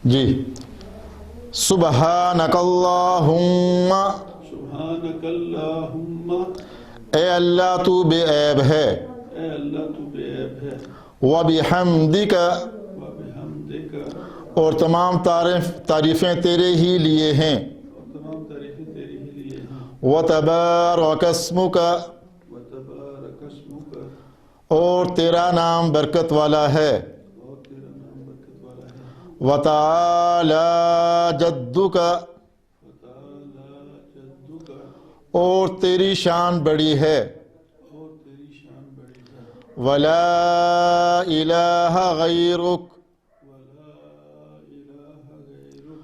जी। सुबहानकल्लाहुम्मा, सुब्हानकल्लाहुम्मा, ए अल्लाह तू बेऐब है, ए अल्लाह तू बेऐब है, व बिहम्दिका, व बिहम्दिका, और तमाम तारीफ़ें तेरे ही लिए हैं, और तमाम तारीफें तेरी ही लिए हैं, व तबारकस्मुका, व तबारकस्मुका, और तेरा नाम बरकत वाला है, और तेरा नाम बरकत वाला है, व ताला जद्दुका, व ताला जद्दुका, और तेरी शान बड़ी है, और तेरी शान बड़ी है, वला इलाहा गैरुक, वला इलाहा गैरुक,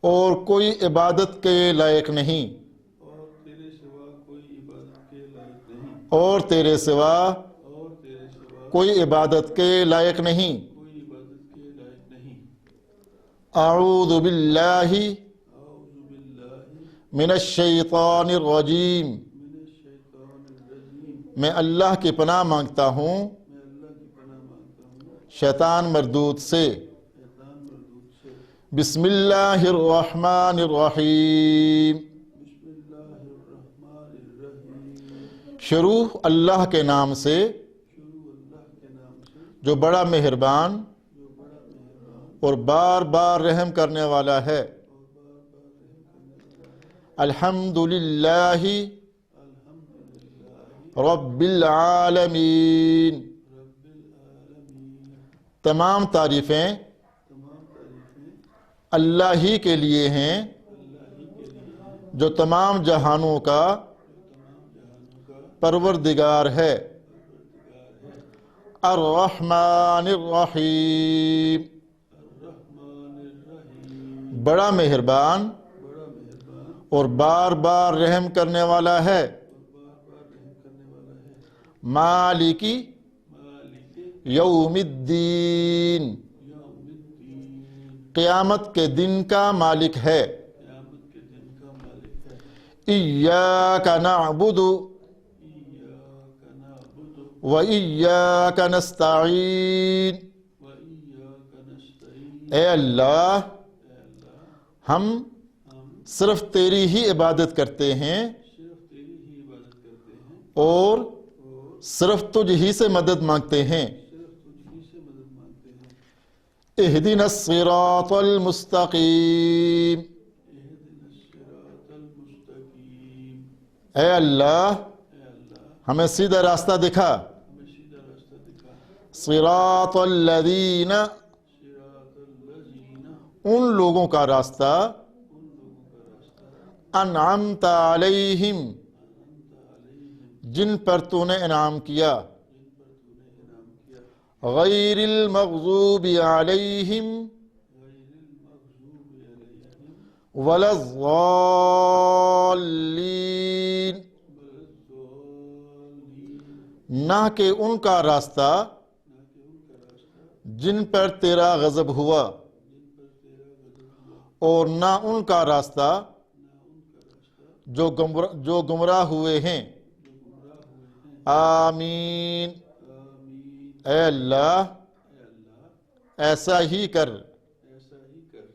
और कोई इबादत के लायक नहीं, और तेरे सिवा कोई इबादत के लायक नहीं, और तेरे सिवा और तेरे सिवा कोई इबादत के लायक नहीं। कोई इबादत के लायक नहीं। अऊज़ु बिल्लाहि औज़ु बिल्लाहि मिनश शैतानिर रजीम, मिनश शैतानिर रजीम, मैं अल्लाह की पनाह मांगता हूँ मैं अल्लाह की पनाह मांगता हूँ शैतान मरदूद से। शैतान मरदूद से। बिस्मिल्लाहिर रहमानिर रहीम, बिस्मिल्लाहिर्रहमानिर्रहीम, शुरू अल्लाह के नाम से शुरू अल्लाह के नाम से जो बड़ा मेहरबान जो बड़ा मेहरबान और बार बार रहम करने वाला है। और बार बार रहम करने वाला है। अल्हम्दुलिल्लाहि अल्हम्दुलिल्लाहि रब्बिल आलमीन, रब्बिल आलमीन, तमाम तारीफ़ें तमाम तारीफें अल्लाह ही के लिए हैं अल्लाह ही के लिए हैं, जो तमाम जहानों का जो तमाम जहानों का परवरदिगार है। परवरदिगार है। अर्रहमानिर रहीम, अर्रहमानिर्रहीम, बड़ा मेहरबान बड़ा मेहरबान और बार बार रहम करने वाला है। और बार बार रहम करने वाला है। मालिकी मालिके यौमिद्दीन, यौमिद्दीन, क़यामत के दिन का मालिक है। क़यामत के दिन का मालिक है। इय्याका नअबुदु इय्याका नअबुदु व इय्याका नस्तईन, व इय्याका नस्तईन, ए अल्लाह ऐ अल्लाह हम हम सिर्फ तेरी ही इबादत करते हैं सिर्फ तेरी ही इबादत करते हैं और और सिर्फ तुझ ही से मदद मांगते हैं। सिर्फ तुझी से मदद मांगते हैं। इहदिनस सिरातल मुस्तकीम, इहदिनस सिरातल मुस्तकीम, ए अल्लाह ऐ अल्लाह हमें सीधा रास्ता दिखा। हमें सीधा रास्ता दिखा। सिरातल लदीना, सिरातल लज़ीना, उन लोगों का रास्ता उन लोगों का रास्ता अनअमता अलैहिम, अनअमता अलैहिम, जिन पर तूने इनाम किया। जिन पर तूने इनाम किया। गैरिल मग़ज़ूबि अलैहिम गैरिल मग़ज़ूबि अलैहिम वलज़्ज़ाल्लीन, वलज़्ज़ाल्लीन, ना कि उनका रास्ता ना कि उनका रास्ता जिन पर तेरा गज़ब हुआ, जिन पर तेरा गज़ब हुआ, और ना उनका रास्ता ना उनका रास्ता जो गुमराह हुए हैं। जो गुमराह हुए हैं। आमीन, आमीन, ए अल्लाह ऐ अल्लाह ऐसा ही कर। ऐसा ही कर।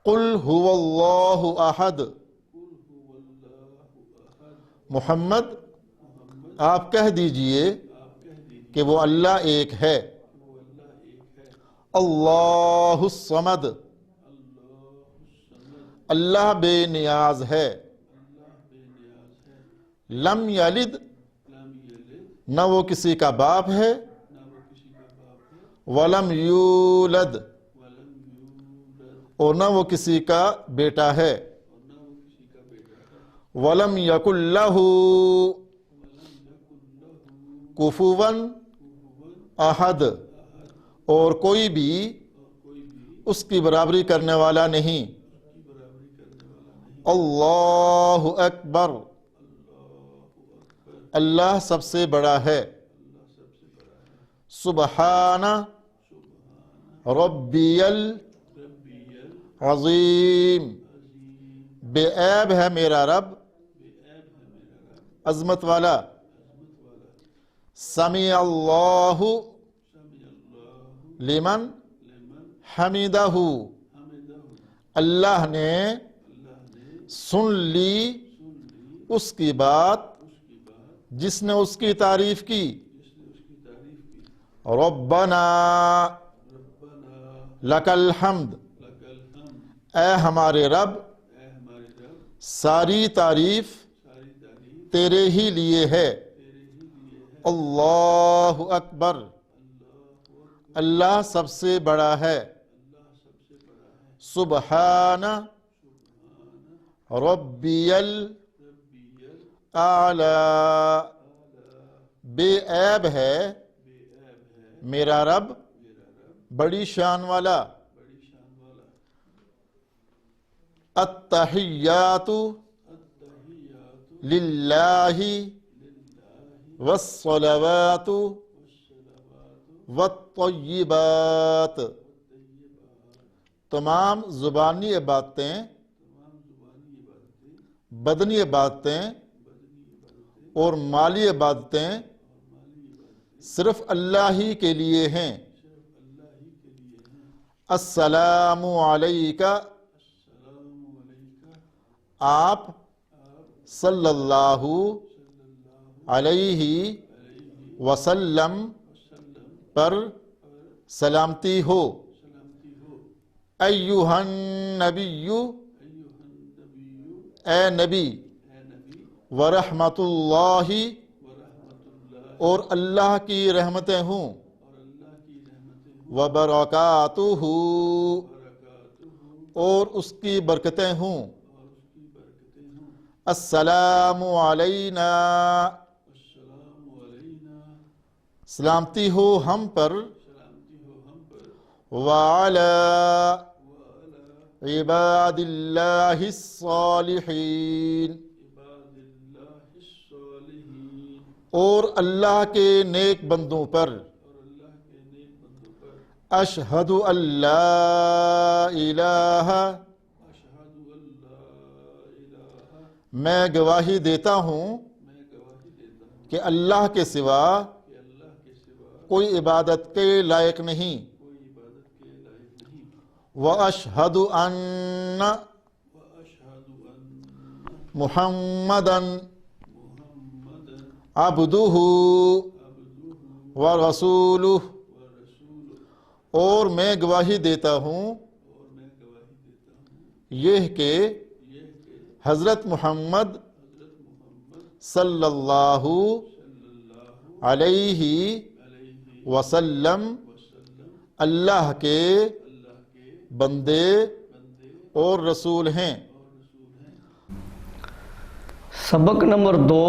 कुल हुवल्लाहु अहद, कुल हुवल्लाहु अहद, मोहम्मद मोहम्मद आप कह दीजिए आप कह दीजिए कि वो अल्लाह एक है। कि वो अल्लाह एक है। अल्लाहुस समद, अल्लाहुस्समद, अल्लाह बेनियाज है। अल्लाह बेनियाज है। लम यलिद, लम यलिद, न वो किसी का बाप है। ना वो किसी का बाप है। वलम यूलद, वलम यूलद, और न वो किसी का बेटा है। और ना वो किसी का बेटा है। वलम यकुल्लहु वलम यकुन लहू कुफुवन कुफुवन अहद, अहद, और कोई भी और कोई भी उसकी बराबरी करने वाला नहीं। उसकी बराबरी करने वाला नहीं। अल्लाहु अकबर, अल्लाहु अकबर, अल्लाह सबसे बड़ा है। अल्लाह सबसे बड़ा है। सुबहाना सुब्हान रब्बियल रब्बियल अज़ीम, अज़ीम, बेऐब है मेरा रब, बेऐब है मेरा रब, अजमत वाला। अज़मत वाला। समी अल्लाहु समी अल्लाहु लिमन लिमन हमिदहू, हमिदहू, अल्लाह ने अल्लाह ने सुन ली सुन ली उसकी बात उसकी बात जिसने उसकी तारीफ की। जिसने उसकी तारीफ की। रब्बना रब्बना लकल हम्द, लकल हम्द, ए हमारे रब ऐ हमारे रब सारी तारीफ सारी तारीफ तेरे ही लिए है। तेरे ही लिए है। अल्लाहु अकबर, अल्लाहु अकबर, अल्लाह सबसे बड़ा है। अल्लाह सबसे बड़ा है। सुबहाना सुब्हान रब्बियल रब्बियल आला, आला, बेऐब है बेऐब है मेरा रब मेरा रब, बड़ी शान वाला। बड़ी शान वाला। अत्तहियातु अत्तहियातु लिल्लाहि लिल्लाहि वस्सलवातु वस्सलावातु वत्तय्यिबात, वत्तय्यिबात, तमाम जुबानी इबादतें, तमाम जुबानी इबादतें, बदनी इबादतें बदनी इबादतें और माली इबादतें और माली इबादतें सिर्फ अल्लाह ही के लिए हैं। सिर्फ अल्लाह ही के लिए हैं। अस्सलामु अलैका, अस्सलामु अलैका, आप आप सल्लल्लाहु सल्लल्लाहु अलैहि अलैहि वसल्लम वसल्लम पर पर सलामती हो। सलामती हो। अय्युहन नबिय्यु, अय्युहन नबिय्यु, ए नबी, ए नबी, व रहमतुल्लाहि, व रहमतुल्लाहि, और अल्लाह की रहमतें हूँ, और अल्लाह की रहमतें व हों, बरकातुहू, बरकातुहू, और उसकी बरकतें हूँ। और उसकी बरकतें हों। अस्सलामु अलैना, अस्सलामु अलैना, सलामती हो हम पर, सलामती हो हम पर, व अला व अला इबादिल्लाहिस सालिहीन, इबादिल्लाहिस सालिहीन, और अल्लाह के नेक बंदों पर। और अल्लाह के नेक बंदों पर। अशहदु अल्ला इलाहा, अशहदु अल्ला इलाहा, मैं गवाही देता हूँ मैं गवाही देता हूँ कि अल्लाह के सिवा कि अल्लाह के सिवा कोई इबादत के लायक नहीं। कोई इबादत के लायक नहीं। व अशहदु अन्न व अशहदु अन्न मुहम्मदन मुहम्मदन अब्दुहु अब्दुहु व रसूलुहु, व रसूलुहु, और मैं गवाही देता हूँ और मैं गवाही देता हूँ यह कि यह कि हज़रत मोहम्मद हज़रत मोहम्मद सल्लल्लाहु सल्लल्लाहु अलैहि अलैहि वसल्लम वसल्लम अल्लाह के अल्लाह के बंदे बंदे और रसूल हैं। और रसूल हैं। सबक नंबर 2,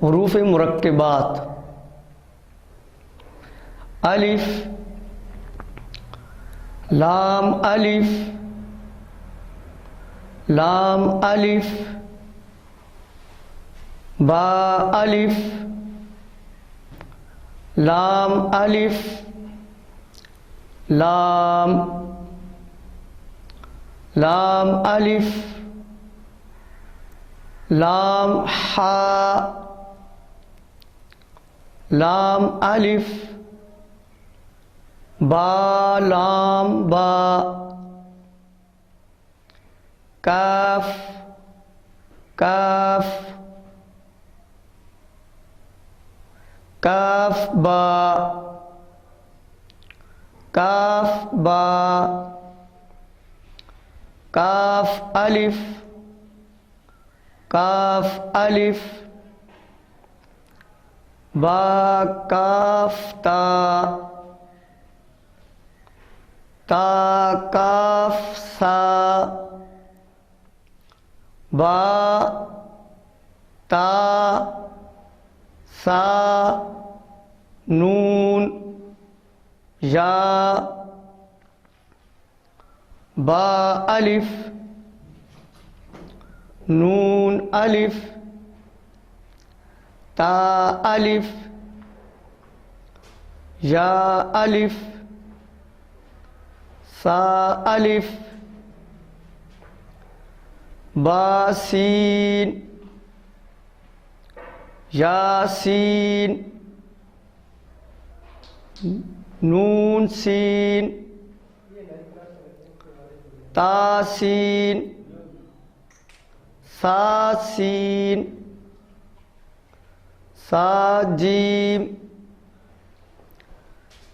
हरूफ मुरक्कबात। अलिफ, लाम अलिफ, लाम अलिफ, बा अलिफ, लाम अलिफ, लाम, लाम अलिफ, लाम हा, लाम अलिफ, बा, लाम बा, काफ, काफ, काफ बा, काफ बा, काफ अलिफ, काफ अलिफ, बा, काफ ता, ता, काफ सा, बा, ता, सा, नून, या, बा अलिफ, नून अलिफ, ता अलिफ, या अलिफ, सा अलिफ, बा सीन, यासीन, नून सीन, तासीन सासीन साजीम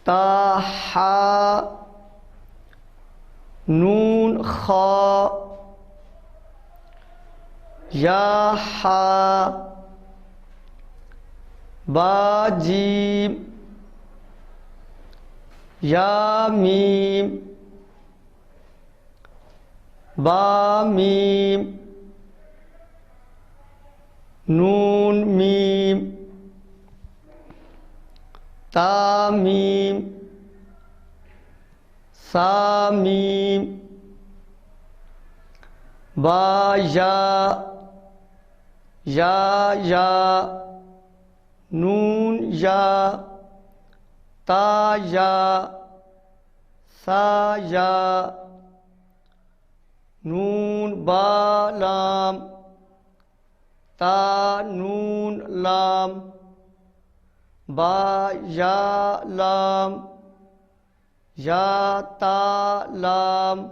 ताहा नून खा या हा बाजीम या मीम बामीम नून मीम तामीम सामीम बाया या नून या ताया साया नून बालाम ता नून लाम बा या लाम या ता लाम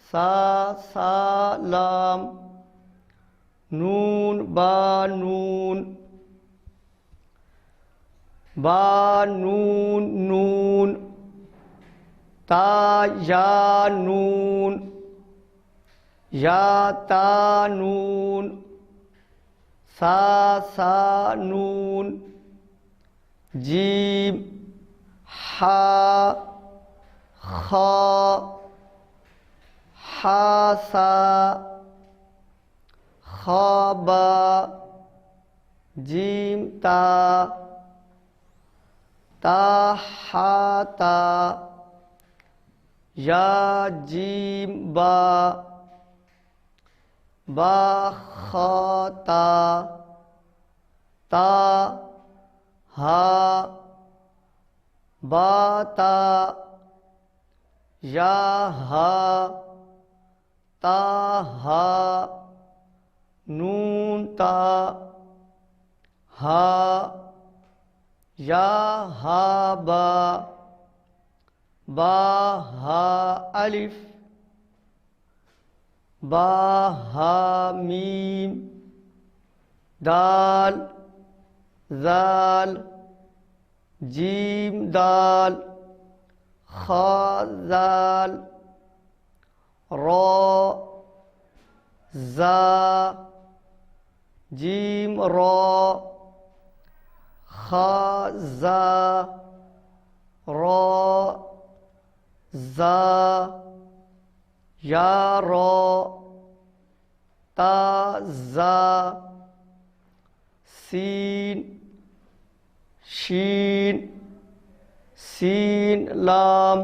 सा लाम नून बा नून नून ता या नून या ता नून सा नून जीम हा खा सा खाबा जीम ता हाता या जीम बा खाता ता हा बाता या हा ता हा नून ता हा या हा बा हा अलिफ बा हा मीम दाल जाल जीम दाल खा जाल रो जा जीम रो खा जा रो जा या रो ता जा सीन शीन सीन लाम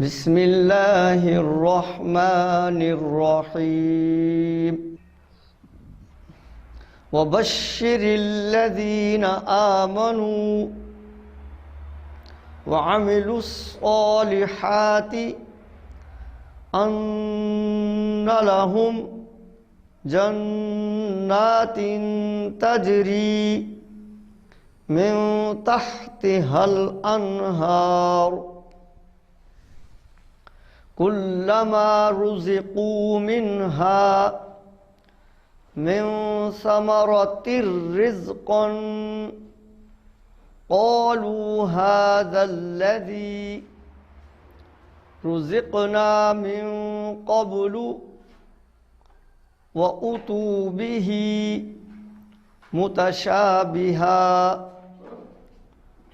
बिस्मिल्लाहिर्रहमानिर्रहीम वबश्शिरिल्लज़ीना आमनू वअमिलुस्सॉलिहाति अन्ना लहुम जन्नातिन तजरी मिन तहतिहल अन्हार कुल्लमा रुज़िक़ू मिन्हा मिन समरतिर रिज़्क़न क़ालू हाज़ल्लज़ी रुज़िक़ना मिन क़ब्लु व उतू बिही मुतशाबिहा।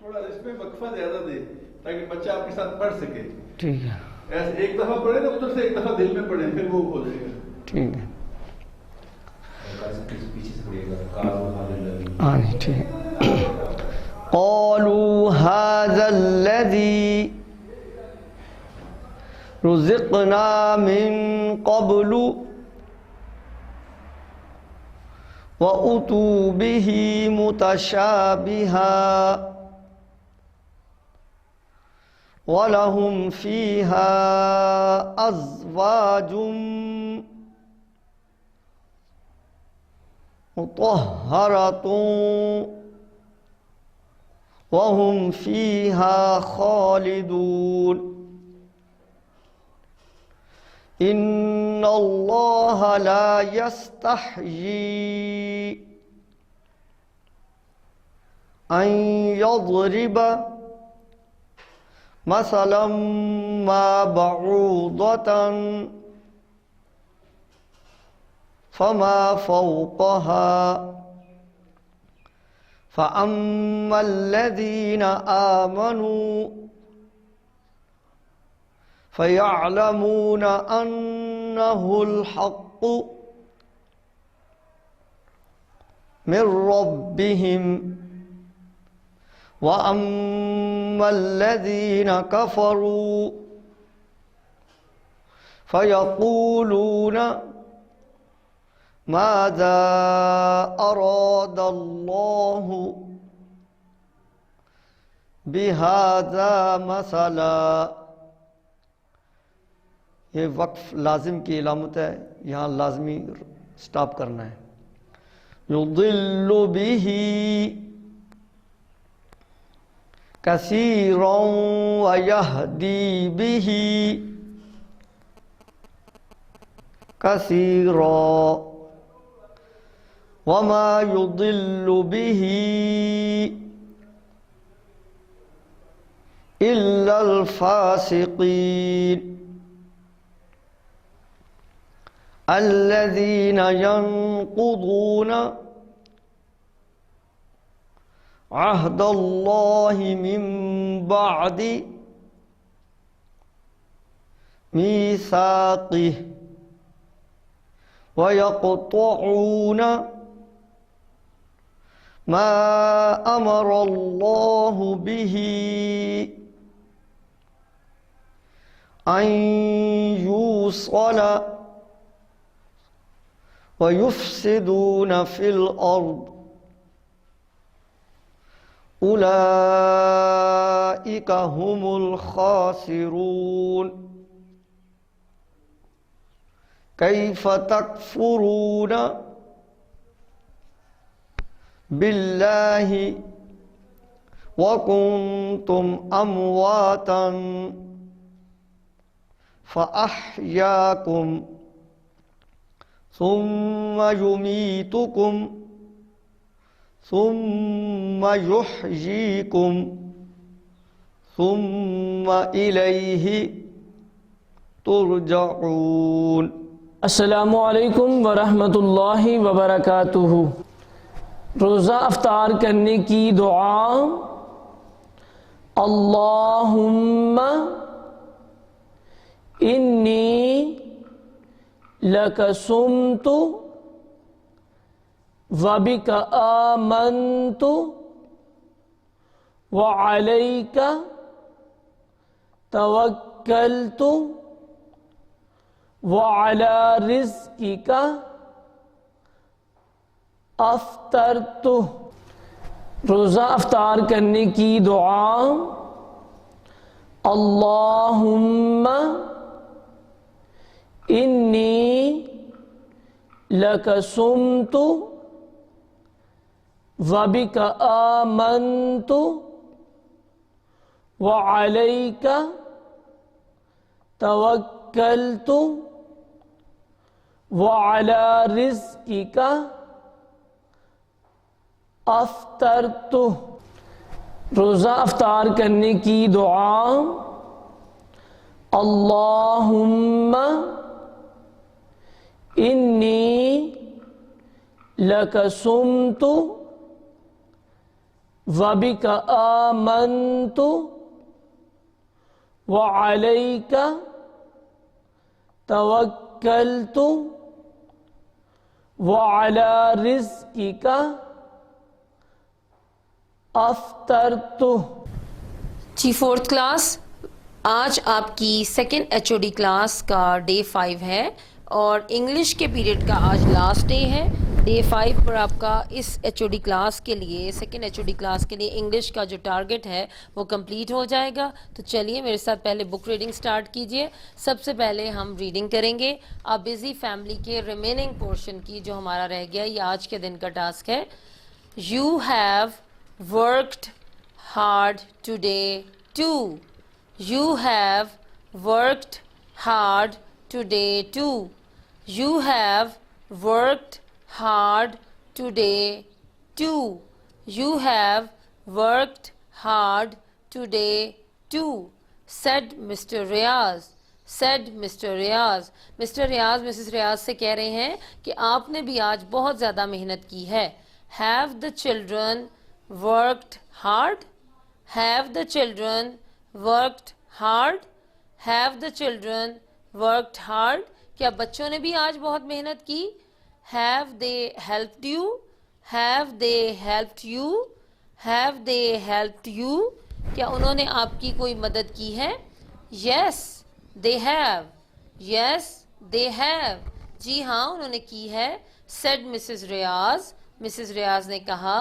थोड़ा इसमें वक्फा ज्यादा दे ताकि बच्चा आपके साथ पढ़ सके। ठीक है, ऐसे एक दफा पढ़े ना उधर से एक दफा दिल में पढ़े फिर वो हो जाएगा। ठीक है, हाँ ठीक है। क़ालू हाज़ल्लज़ी रुज़िक़ना मिन क़ब्लु व उतू बिही मुतशाबिहा वलहुम फ़ीहा अज़वाजुम मुतहहरतुन वहुम फ़ीहा खालिदून। इन्नल्लाह ला यस्तहयी अन यज़रिब मसलन मा बऊदतन फमा फौक़हा फ़अम्मल्लज़ीना आमनू फ़यअलमून अन्नहुल हक़्क़ु मिर रब्बिहिम व अम्मल्लज़ीना कफ़रू फ़यक़ूलून माज़ा अरादल्लाहु बिहाज़ा मसला। ये वक्फ लाजिम की इलामत है, यहाँ लाजमी स्टॉप करना है। युदिल्लु बिही कसीरन व यहदी बिही कसीरा वमा युदिल्लु बिही इल्लल फासिकीन अल्लज़ीना यंकुदून अहदल्लाहि मिन बअदि मीसाक़िहि व यक़तऊन मा अमरल्लाहु बिही अन युस्अल व युफ्सिदून फिल अर्द उलाइका हुमुल खासिरून। कैफ़ तकफ़ुरून बिल्लाहि व कुन्तुम अमवातन फ़अह्याकुम सुम्म युमीतुकुम सुम्म युह्यीकुम सुम्म इलैहि तुरजऊन। अस्सलामु अलैकुम वरहमतुल्लाहि वबरकातुहू। रोज़ा अफ्तार करने की दुआ। अल्लाहुम्मा इन्नी लक सुमतु वबिका आमन्तु व अलैका तवक्कलतु तवक्कलतु व अला रिज़्क़िका अफ़्तरतु। रोज़ा अफ्तार करने की दुआ। अल्लाहुम्मा इन्नी लक सुमतु व बिका आमन्तु व अलैका तवक्कलतु व अला रिज़्क़िका अफ़्तरतु। रोज़ा अफ्तार करने की दुआ। अल्लाहुम्मा इन्नी लक सुमतु व बिका आमन्तु व अलैका तवक्कलतु व अला रिज़्क़िका अफ़्तरतु। जी फोर्थ क्लास, आज आपकी सेकेंड HOD क्लास का डे 5 है और इंग्लिश के पीरियड का आज लास्ट डे है। डे 5 पर आपका इस HOD क्लास के लिए, सेकेंड HOD क्लास के लिए इंग्लिश का जो टारगेट है वो कंप्लीट हो जाएगा। तो चलिए मेरे साथ पहले बुक रीडिंग स्टार्ट कीजिए। सबसे पहले हम रीडिंग करेंगे अ बिज़ी फैमिली के रिमेनिंग पोर्शन की, जो हमारा रह गया, ये आज के दिन का टास्क है। You have worked hard today too. You have worked hard today too. You have worked hard today too. You have worked hard today too, said Mr. Riaz. said Mr. Riaz. Mr. Riaz Mrs. Riaz से कह रहे हैं कि आपने भी आज बहुत ज़्यादा मेहनत की है। Have the children worked hard? Have the children worked hard? Have the children worked hard? क्या बच्चों ने भी आज बहुत मेहनत की? Have they helped you? Have they helped you? Have they helped you? क्या उन्होंने आपकी कोई मदद की है? Yes, they have. Yes, they have. जी हाँ, उन्होंने की है। Said Mrs. Riaz. Mrs. Riaz ने कहा,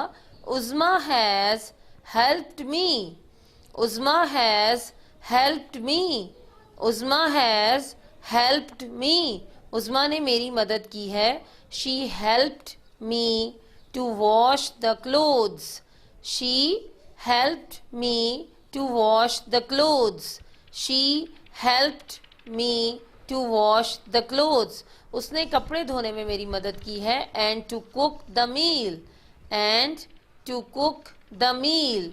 Uzma has helped me. Uzma has helped me. Uzma has helped me. Uzma ने मेरी मदद की है। She helped me to wash the clothes. She helped me to wash the clothes. She helped me to wash the clothes. उसने कपड़े धोने में मेरी मदद की है। And to cook the meal. And to cook the meal.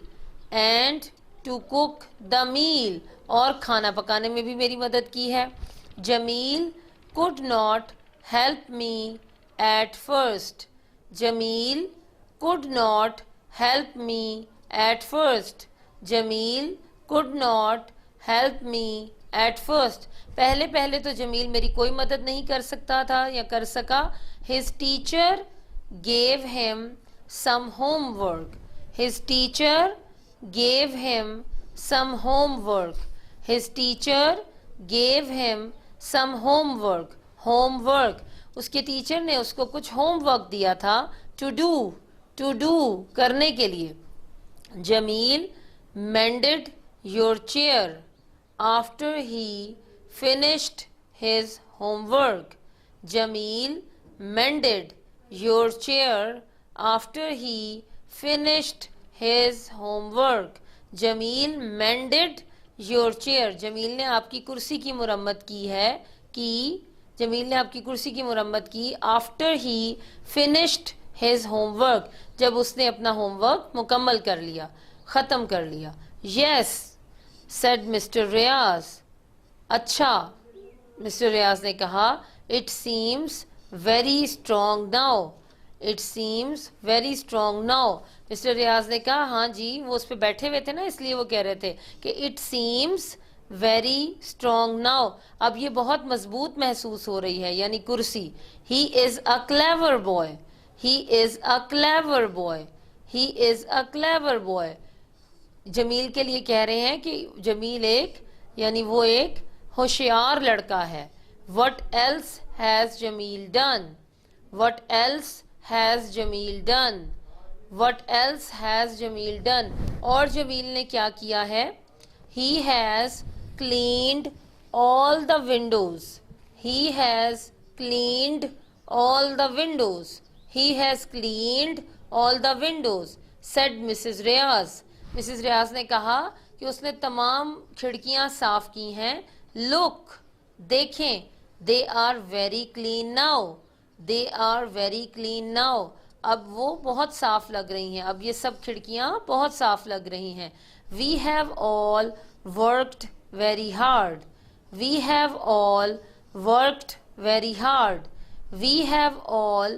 And to cook the meal. और खाना पकाने में भी मेरी मदद की है। Jamil could not help me at first. Jamil could not help me at first. Jamil could not help me at first. पहले पहले तो जमील मेरी कोई मदद नहीं कर सकता था या कर सका। His teacher gave him some homework. His teacher gave him some homework. His teacher gave him some homework. Homework. उसके टीचर ने उसको कुछ होमवर्क दिया था। To do. To do. करने के लिए। Jamil mended your chair after he finished his homework. Jamil mended your chair after he finished his homework. Jamil mended your chair. Jameel ने आपकी कुर्सी की मुरम्मत की है जमील ने आपकी कुर्सी की मुरम्मत की after he finished his homework. जब उसने अपना होमवर्क मुकम्मल कर लिया, ख़त्म कर लिया। Yes, said Mr. Riaz. अच्छा, Mr. Riaz ने कहा, it seems very strong now. It seems very strong now. Mr. Riaz ने कहा, हाँ जी, वो उस पर बैठे हुए थे ना, इसलिए वो कह रहे थे कि it seems very strong now. अब ये बहुत मजबूत महसूस हो रही है, यानी कुर्सी। He is a clever boy. He is a clever boy. He is a clever boy. Jameel के लिए कह रहे हैं कि जमील एक यानी वो एक होशियार लड़का है। What else has Jamil done? What else has Jamil done? What else has Jamil done? और जमील ने क्या किया है? He has cleaned all the windows. He has cleaned all the windows. He has cleaned all the windows, said Mrs. Riaz. Mrs. Riaz ने कहा कि उसने तमाम खिड़कियां साफ की हैं। Look, देखें, they are very clean now. They are very clean now. अब वो बहुत साफ लग रही हैं, अब ये सब खिड़कियां बहुत साफ लग रही हैं। We have all worked very hard. We have all worked very hard. We have all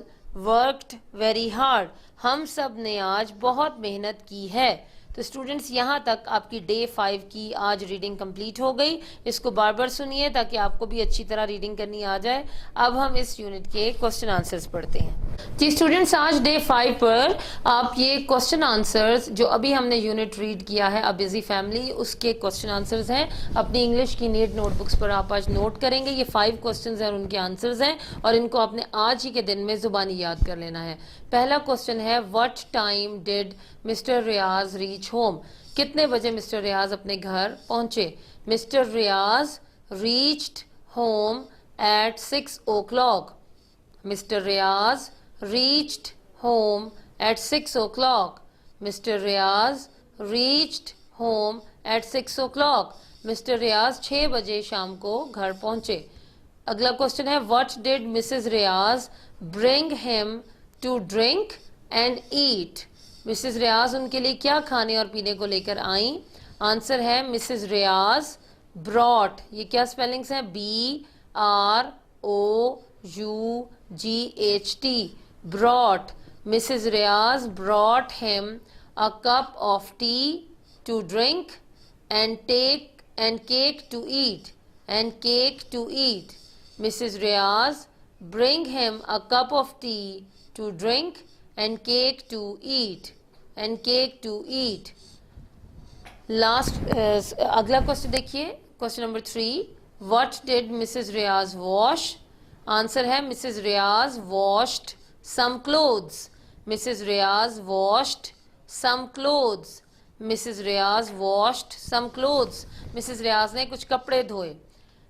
worked very hard. हम सब ने आज बहुत मेहनत की है। तो स्टूडेंट्स यहाँ तक आपकी डे 5 की आज रीडिंग कंप्लीट हो गई। इसको बार बार सुनिए ताकि आपको भी अच्छी तरह रीडिंग करनी आ जाए। अब हम इस यूनिट के क्वेश्चन आंसर्स पढ़ते हैं। जी स्टूडेंट्स, आज डे 5 पर आप ये क्वेश्चन आंसर्स जो अभी हमने यूनिट रीड किया है, अ बिजी फैमिली, उसके क्वेश्चन आंसर्स हैं। अपनी इंग्लिश की नीट नोटबुक्स पर आप आज नोट करेंगे। ये 5 क्वेश्चन हैं और उनके आंसर्स हैं और इनको आपने आज ही के दिन में जुबानी याद कर लेना है। पहला क्वेश्चन है, what time did mister Riyaz reach home? कितने बजे मिस्टर रियाज अपने घर पहुंचे? Mister Riyaz reached home at 6 o'clock. Mr. Riaz reached home at 6 o'clock. Mr. Riaz reached home at 6 o'clock. Mr. Riaz 6 बजे शाम को घर पहुंचे। अगला क्वेश्चन है, what did Mrs. Riaz bring him to drink and eat? Mrs Riaz उनके लिए क्या खाने और पीने को लेकर आई? आंसर है मिसेस रियाज ब्रॉट। ये क्या स्पेलिंग्स हैं? BROUGHT, brought. Mrs Riaz brought him a cup of tea to drink and cake to eat. Mrs Riaz bring him a cup of tea to drink and cake to eat. Last अगला question देखिए, question number 3, what did Mrs Riyaz wash? Answer है Mrs Riyaz washed some clothes. Mrs Riyaz washed some clothes. Mrs Riyaz washed some clothes. Mrs Riyaz ने कुछ कपड़े धोए।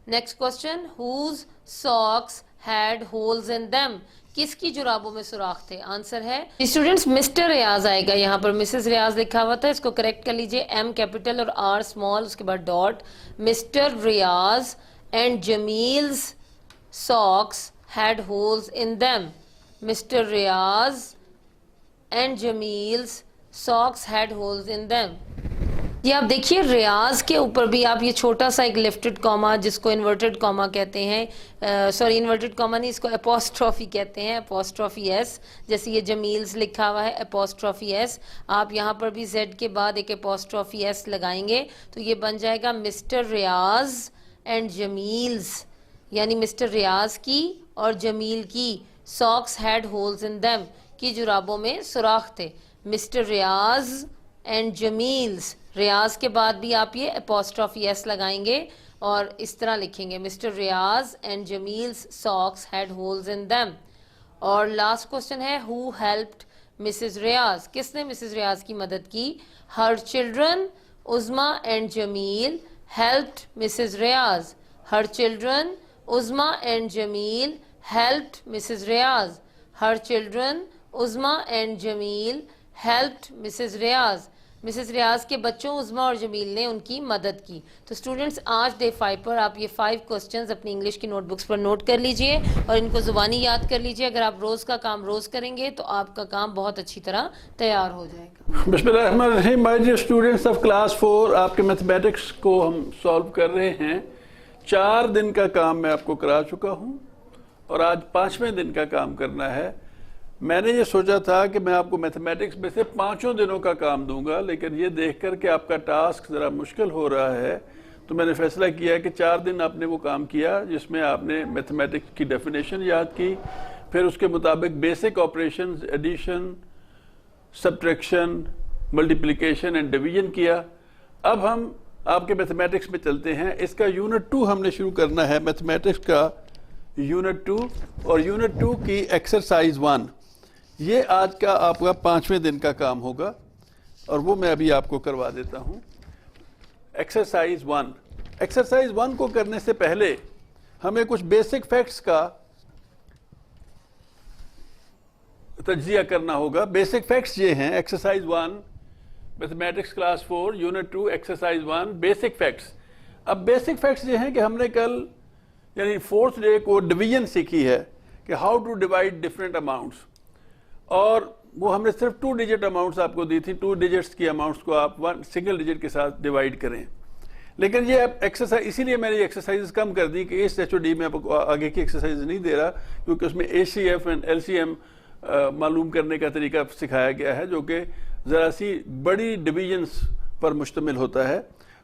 Next question, whose socks had holes in them? किसकी जुराबों में सुराख थे? आंसर है स्टूडेंट्स मिस्टर रियाज आएगा। यहाँ पर मिसेस रियाज लिखा हुआ था, इसको करेक्ट कर लीजिए। एम कैपिटल और आर स्मॉल, उसके बाद dot. Mr Riaz and Jamil's socks had holes in them. Mr Riaz and Jamil's socks had holes in them. ये आप देखिए, रियाज के ऊपर भी आप ये छोटा सा एक लिफ्टेड कॉमा, जिसको इन्वर्टेड कॉमा कहते हैं, सॉरी इन्वर्टेड कॉमा नहीं, इसको एपोस्ट्रॉफी कहते हैं, एपोस्ट्रॉफी एस। जैसे ये जमील्स लिखा हुआ है, एपोस्ट्रॉफी एस। आप यहाँ पर भी जेड के बाद एक एपोस्ट्रॉफी एस लगाएंगे तो ये बन जाएगा मिस्टर रियाज एंड जमील्स, यानी मिस्टर रियाज की और जमील की socks had holes in them, की जुराबों में सुराख थे। मिस्टर रियाज एंड जमील्स, रियाज के बाद भी आप ये एपोस्ट्रॉफी एस लगाएंगे और इस तरह लिखेंगे, Mr Riaz and Jamil's socks had holes in them. और लास्ट क्वेश्चन है, हु हेल्प्ड मिसेस रियाज? किसने मिसेस रियाज की मदद की? Her children Uzma and Jamil helped Mrs Riaz. Her children Uzma and Jamil helped Mrs Riaz. Her children Uzma and Jamil helped Mrs Riaz. Mrs Riaz के बच्चों उज़मा और जमील ने उनकी मदद की। तो स्टूडेंट्स, आज डे 5 पर आप ये 5 क्वेश्चंस अपनी इंग्लिश की नोटबुक्स पर नोट कर लीजिए और इनको ज़ुबानी याद कर लीजिए। अगर आप रोज़ का काम रोज़ करेंगे तो आपका काम बहुत अच्छी तरह तैयार हो जाएगा। बिस्मिल्लाहिर्रहमानिर्रहीम। My dear students of class 4, आपके मैथमेटिक्स को हम सॉल्व कर रहे हैं। 4 दिन का काम मैं आपको करा चुका हूँ और आज 5वें दिन का काम करना है। मैंने ये सोचा था कि मैं आपको मैथमेटिक्स में से 5 दिनों का काम दूंगा, लेकिन ये देख कर के आपका टास्क ज़रा मुश्किल हो रहा है तो मैंने फैसला किया कि 4 दिन आपने वो काम किया जिसमें आपने मैथमेटिक्स की डेफिनेशन याद की, फिर उसके मुताबिक basic operations, addition, subtraction, multiplication and division किया। अब हम आपके मैथमेटिक्स में चलते हैं। इसका यूनिट 2 हमने शुरू करना है, मैथमेटिक्स का यूनिट 2 और यूनिट 2 की एक्सरसाइज 1। ये आज का आपका 5वें दिन का काम होगा और वो मैं अभी आपको करवा देता हूँ। एक्सरसाइज 1। एक्सरसाइज 1 को करने से पहले हमें कुछ बेसिक फैक्ट्स का तज्जिया करना होगा। बेसिक फैक्ट्स ये हैं, exercise 1 mathematics class 4 unit 2 exercise 1 basic facts. अब बेसिक फैक्ट्स ये हैं कि हमने कल यानी 4th डे को डिवीजन सीखी है कि how to divide different amounts, और वो हमने सिर्फ 2 डिजिट अमाउंट्स आपको दी थी। 2 डिजिट्स की अमाउंट्स को आप 1 सिंगल डिजिट के साथ डिवाइड करें। लेकिन ये एक्सरसाइज, इसीलिए मैंने ये एक्सरसाइज कम कर दी कि इस HOD में आपको आगे की एक्सरसाइज नहीं दे रहा, क्योंकि उसमें ACF एंड LCM मालूम करने का तरीका सिखाया गया है, जो कि ज़रा सी बड़ी डिवीजन्स पर मुश्तमिल होता है।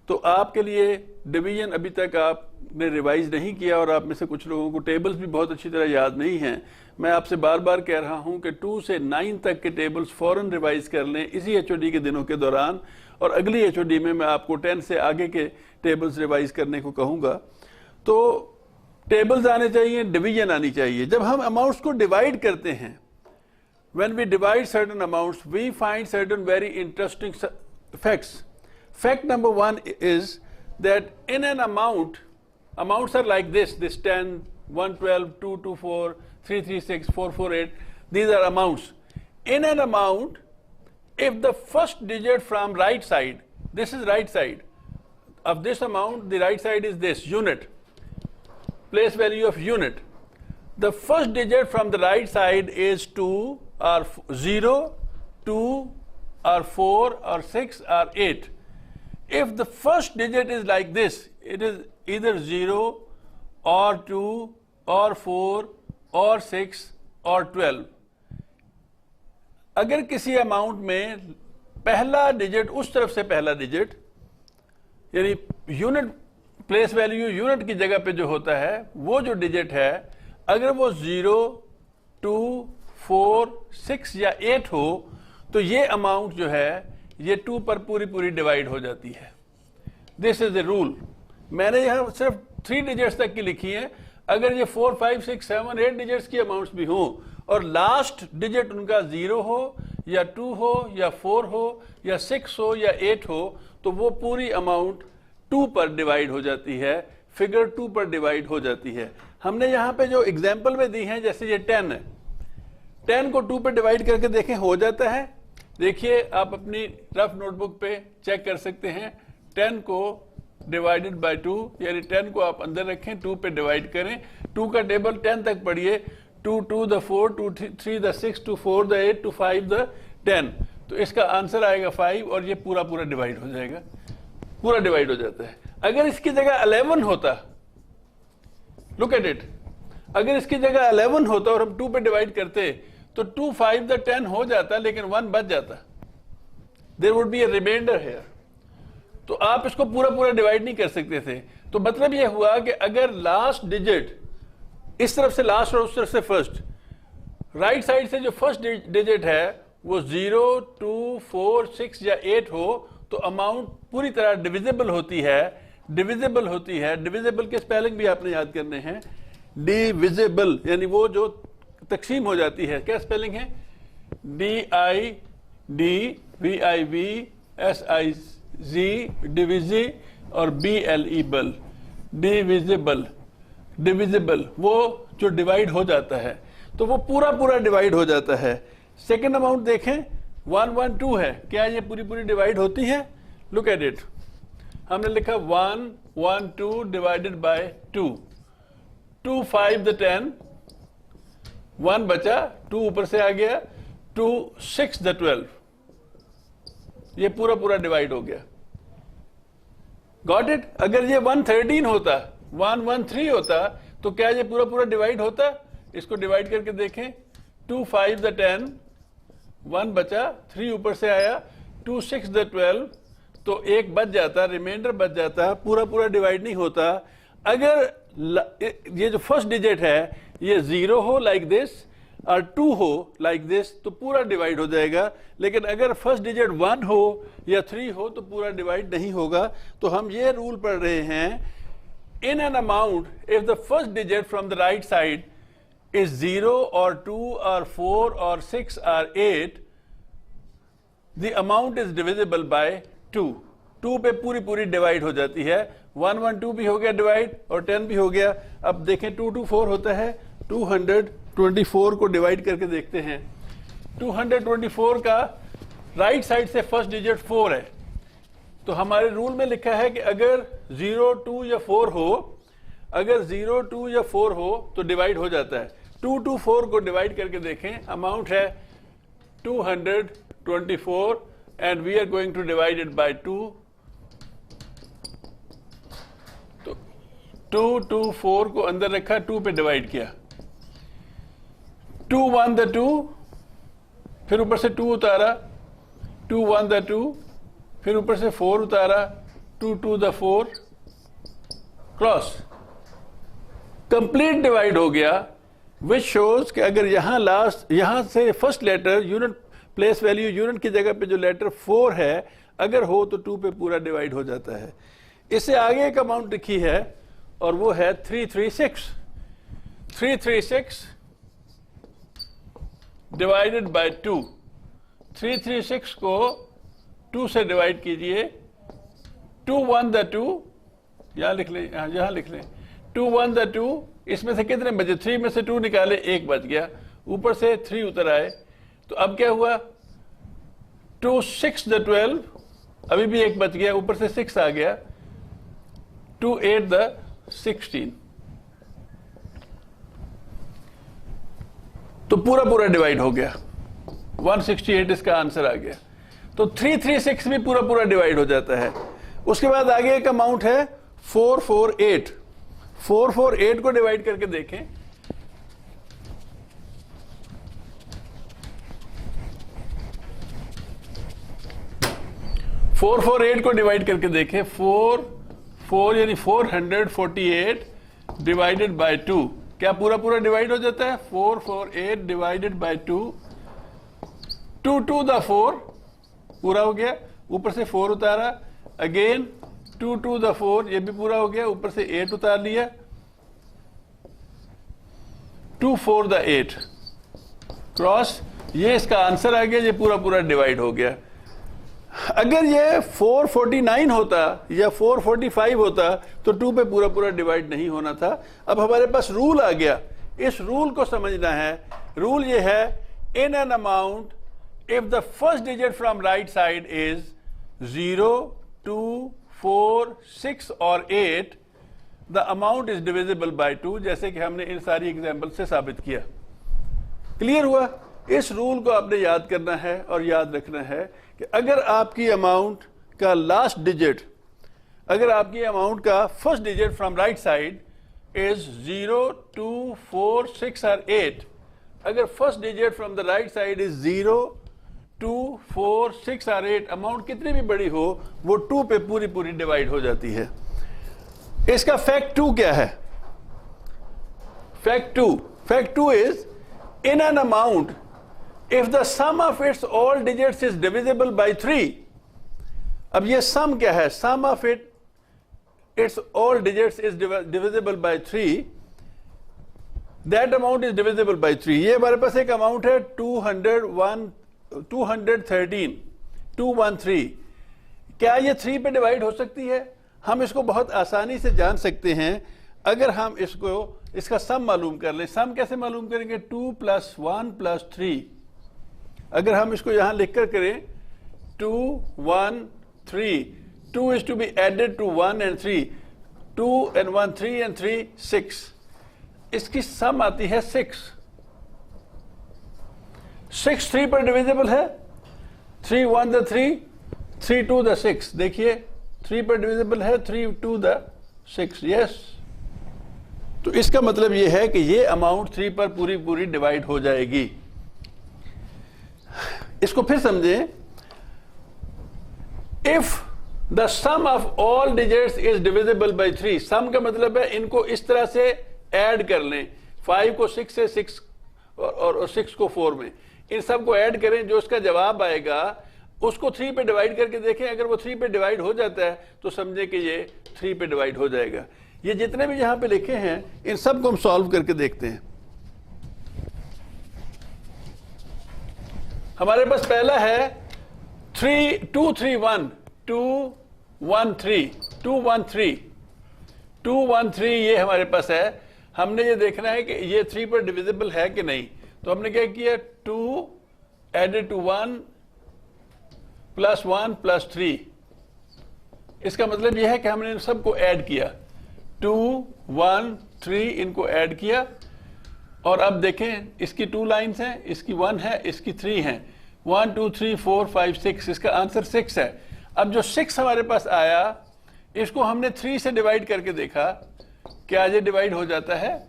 तो आपके लिए डिवीजन अभी तक आपने रिवाइज नहीं किया, और आप में से कुछ लोगों को टेबल्स भी बहुत अच्छी तरह याद नहीं हैं। मैं आपसे बार बार कह रहा हूं कि 2 से 9 तक के टेबल्स फ़ौरन रिवाइज कर लें इसी HOD के दिनों के दौरान, और अगली HOD में मैं आपको 10 से आगे के टेबल्स रिवाइज करने को कहूँगा। तो टेबल्स आने चाहिए, डिवीजन आनी चाहिए। जब हम अमाउंट्स को डिवाइड करते हैं, when we divide certain amounts, we find certain very interesting facts. Fact number 1 is that in an amount, amounts are like this 10, 112, 224, 336, 448. These are amounts. In an amount, if the first digit from right side, this is right side of this amount, the right side is this unit, place value of unit. The first digit from the right side is 2 or 0, 2 or 4 or 6 or 8. If the first digit is like this, it is either 0 or 2 or 4 or 6 or 12. अगर किसी amount में पहला digit, उस तरफ से पहला digit यानी unit place value unit की जगह पे जो होता है, वो जो डिजिट है, अगर वो 0, 2, 4, 6 या 8 हो, तो ये अमाउंट जो है ये 2 पर पूरी डिवाइड हो जाती है। This is the rule. मैंने यहाँ सिर्फ 3 डिजिट्स तक की लिखी है। अगर ये 4, 5, 6, 7, 8 डिजिट्स की अमाउंट्स भी हों और लास्ट डिजिट उनका 0 हो या 2 हो या 4 हो या 6 हो या 8 हो, तो वो पूरी अमाउंट 2 पर डिवाइड हो जाती है, फिगर 2 पर डिवाइड हो जाती है। हमने यहाँ पे जो एग्जाम्पल में दी हैं, जैसे ये 10 है, 10 को 2 पे डिवाइड करके देखें हो जाता है। देखिए आप अपनी रफ नोटबुक पे चेक कर सकते हैं। 10 को डिवाइडेड बाय 2, यानी 10 को आप अंदर रखें, 2 पे डिवाइड करें। 2 का टेबल 10 तक पढ़िए, 2 2 द 4, 2 3 द 6, 2 4 द 8, 2 5 द 10। तो इसका आंसर आएगा 5, और ये पूरा डिवाइड हो जाएगा, पूरा डिवाइड हो जाता है। अगर इसकी जगह 11 होता, लुक एट इट, अगर इसकी जगह 11 होता और हम 2 पे डिवाइड करते, तो 2 5 द 10 हो जाता, लेकिन 1 बच जाता। There would be a remainder here. तो आप इसको पूरा डिवाइड नहीं कर सकते थे। तो मतलब यह हुआ कि अगर लास्ट डिजिट इस तरफ से लास्ट और उस तरफ से फर्स्ट, राइट साइड से जो फर्स्ट डिजिट है वो 0, 2, 4, 6 या 8 हो, तो अमाउंट पूरी तरह डिविजिबल होती है। डिविजिबल के स्पेलिंग भी आपने याद करने हैं। डिविजिबल यानी वो जो तकसीम हो जाती है। क्या स्पेलिंग है? DIDVIVSIZ डिविजी और BLE बल, डिविजिबल वो जो डिवाइड हो जाता है, तो वो पूरा डिवाइड हो जाता है। सेकेंड अमाउंट देखें, 1 1 2 है, क्या ये पूरी डिवाइड होती है? Look at it. हमने लिखा 1 1 2 डिवाइडेड बाय 2, 2 5 द 10, 1 बचा, 2 ऊपर से आ गया, 2 6 द 12, ये पूरा डिवाइड हो गया। Got it? अगर ये 113 होता, 1 1 3 होता, तो क्या ये पूरा डिवाइड होता? इसको डिवाइड करके देखें, 2 5 द 10, 1 बचा, 3 ऊपर से आया, 2 6 द 12, तो एक बच जाता, रिमाइंडर बच जाता, पूरा डिवाइड नहीं होता। अगर ये जो फर्स्ट डिजिट है ये 0 हो लाइक दिस, और 2 हो लाइक दिस तो पूरा डिवाइड हो जाएगा, लेकिन अगर फर्स्ट डिजिट 1 हो या 3 हो तो पूरा डिवाइड नहीं होगा। तो हम ये रूल पढ़ रहे हैं, इन an amount if the first digit from the right side is 0 or 2 or 4 or 6 or 8, the amount is divisible by 2. 2 पे पूरी पूरी डिवाइड हो जाती है। 1 1 2 भी हो गया डिवाइड और 10 भी हो गया। अब देखें 2 2 4 होता है, 224 को डिवाइड करके देखते हैं। 224 का राइट साइड से फर्स्ट डिजिट 4 है, तो हमारे रूल में लिखा है कि अगर 0 2 या 4 हो, अगर 0 2 या 4 हो तो डिवाइड हो जाता है। 2 2 4 को डिवाइड करके देखें, अमाउंट है 224 and we are going to divide it by 2। तो 2 2 4 को अंदर रखा, 2 पे डिवाइड किया, 2 1 द 2, फिर ऊपर से 2 उतारा, 2 1 द 2, फिर ऊपर से 4 उतारा, 2 2 द 4, क्रॉस, कंप्लीट डिवाइड हो गया। विच शोज कि अगर यहां से first letter unit place value unit की जगह पे जो लेटर 4 है अगर हो तो 2 पे पूरा डिवाइड हो जाता है। इससे आगे एक अमाउंट लिखी है और वो है 336। 336 डिवाइडेड बाय 2। 336 को 2 से डिवाइड कीजिए। 2 1 द 2, यहां लिख लें, यहां लिख लें 2 1 द 2, इसमें से कितने बचे? 3 में से 2 निकाले, 1 बच गया, ऊपर से 3 उतर आए, तो अब क्या हुआ? 2 6 द 12, अभी भी 1 बच गया, ऊपर से 6 आ गया, 2 8 द 16, तो पूरा पूरा डिवाइड हो गया। 168 इसका आंसर आ गया। तो 336 भी पूरा पूरा डिवाइड हो जाता है। उसके बाद आगे एक अमाउंट है 448। 448 को डिवाइड करके देखें। फोर 448 को डिवाइड करके देखें। 4 यानी 448 डिवाइडेड बाय 2, क्या पूरा पूरा डिवाइड हो जाता है? 448 डिवाइडेड बाय 2, 2 2 द 4 पूरा हो गया, ऊपर से 4 उतारा, अगेन 2 2 द 4, ये भी पूरा हो गया, ऊपर से 8 उतार लिया, 2 4 द 8, क्रॉस, ये इसका आंसर आ गया, ये पूरा पूरा डिवाइड हो गया। अगर ये 449 होता या 445 होता तो 2 पे पूरा पूरा डिवाइड नहीं होना था। अब हमारे पास रूल आ गया, इस रूल को समझना है। रूल ये है, इन an amount if the first digit from right side is 0 2 4 6 और 8, the amount is divisible by 2, जैसे कि हमने इन सारी एग्जाम्पल से साबित किया। क्लियर हुआ? इस रूल को आपने याद करना है और याद रखना है कि अगर आपकी अमाउंट का लास्ट डिजिट, अगर आपकी अमाउंट का first digit from right side is 0 2 4 6 और 8, अगर first digit from the right side is 0 2 4 6 और 8, अमाउंट कितनी भी बड़ी हो वो 2 पे पूरी पूरी डिवाइड हो जाती है। इसका फैक्ट 2 क्या है? Fact 2 is, in an amount if the sum of its all digits is divisible by 3, अब ये sum क्या है? sum of its all digits is divisible by 3, that amount is divisible by 3। ये हमारे पास एक अमाउंट है 213, क्या ये 3 पे डिवाइड हो सकती है? हम इसको बहुत आसानी से जान सकते हैं अगर हम इसका सम मालूम कर लें। सम कैसे मालूम करेंगे? 2 + 1 + 3। अगर हम इसको यहां लिखकर करें 2 1 3, 2 is to be added to 1 and 3, 2 and 1 3 and 3 6, इसकी सम आती है 6। 6 3 पर डिविजिबल है, 3 1 द 3, 3 2 द 6। देखिए 3 पर डिविजिबल है, 3 2 द 6, यस। तो इसका मतलब यह है कि ये अमाउंट 3 पर पूरी पूरी डिवाइड हो जाएगी। इसको फिर समझें, if the sum of all digits is divisible by 3, sum का मतलब है इनको इस तरह से ऐड कर लें, 5 को 6 से, 6 और 6 को 4 में, इन सब को ऐड करें, जो इसका जवाब आएगा उसको 3 पे डिवाइड करके देखें। अगर वो 3 पे डिवाइड हो जाता है तो समझे कि ये 3 पे डिवाइड हो जाएगा। ये जितने भी यहाँ पे लिखे हैं इन सब को हम सॉल्व करके देखते हैं। हमारे पास पहला है 2 3 1 2 1 3 2 1 3 2 1 3, ये हमारे पास है। हमने ये देखना है कि ये 3 पर डिविजिबल है कि नहीं। तो हमने क्या किया, 2 एडेड टू 1 प्लस 1 प्लस 3। इसका मतलब यह है कि हमने इन सबको ऐड किया, 2 1 3 इनको ऐड किया। और अब देखें, इसकी 2 लाइंस हैं, इसकी 1 है, इसकी 3 है, 1 2 3 4 5 6, इसका आंसर 6 है। अब जो 6 हमारे पास आया, इसको हमने 3 से डिवाइड करके देखा, क्या ये डिवाइड हो जाता है।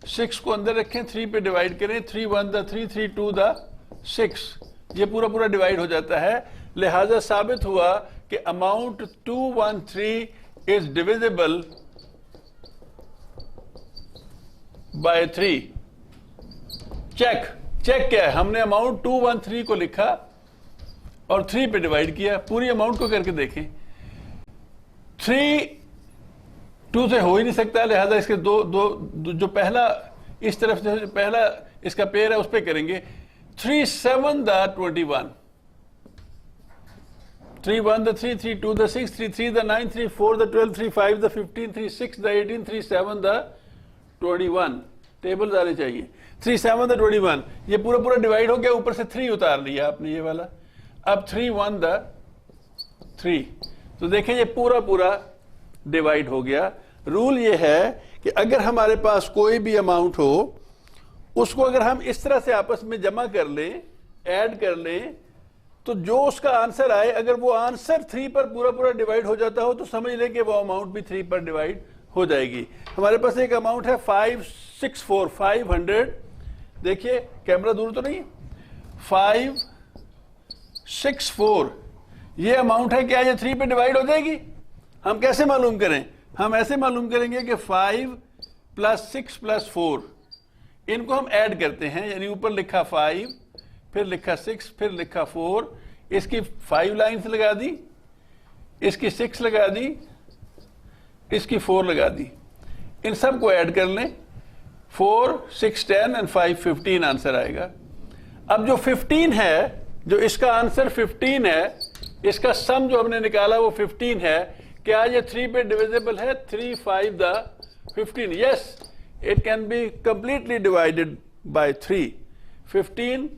6 को अंदर रखें, 3 पे डिवाइड करें, 3 1 द 3 3 2 द 6, ये पूरा पूरा डिवाइड हो जाता है। लिहाजा साबित हुआ कि amount 213 is divisible by 3। Check क्या है, हमने अमाउंट 213 को लिखा और 3 पे डिवाइड किया। पूरी अमाउंट को करके देखें, 3 2 से हो ही नहीं सकता, लिहाजा इसके दो जो पहला इस तरफ से पहला इसका पेयर है उस पे करेंगे। 3 7 the 21, 3 1 the 3 3 2 the 6 3 3 the 9 3 4 the 12 3 5 the 15 3 6 the 18 3 7 the 21। Table आने चाहिए। 3 7 द 21, ये पूरा पूरा डिवाइड हो गया, ऊपर से 3 उतार लिया आपने ये वाला। अब 3 1 द 3, तो देखें ये पूरा पूरा डिवाइड हो गया। रूल ये है कि अगर हमारे पास कोई भी अमाउंट हो, उसको अगर हम इस तरह से आपस में जमा कर लें, ऐड कर लें, तो जो उसका आंसर आए, अगर वो आंसर 3 पर पूरा पूरा डिवाइड हो जाता हो तो समझ लें कि वो अमाउंट भी 3 पर डिवाइड हो जाएगी। हमारे पास एक अमाउंट है 564 500, देखिए कैमरा दूर तो नहीं, 564 ये अमाउंट है। क्या ये 3 पे डिवाइड हो जाएगी? हम कैसे मालूम करें? हम ऐसे मालूम करेंगे कि 5 प्लस 6 प्लस 4, इनको हम ऐड करते हैं, यानी ऊपर लिखा 5, फिर लिखा 6, फिर लिखा 4, इसकी 5 लाइन्स लगा दी, इसकी 6 लगा दी, इसकी 4 लगा दी। इन सब को ऐड कर लें, 4 6 10 एंड 5 15 आंसर आएगा। अब जो 15 है, जो इसका आंसर 15 है, इसका सम जो हमने निकाला वो 15 है। क्या ये 3 पे डिविजिबल है? 3 5 the 15, yes, it can be completely divided by 3। 15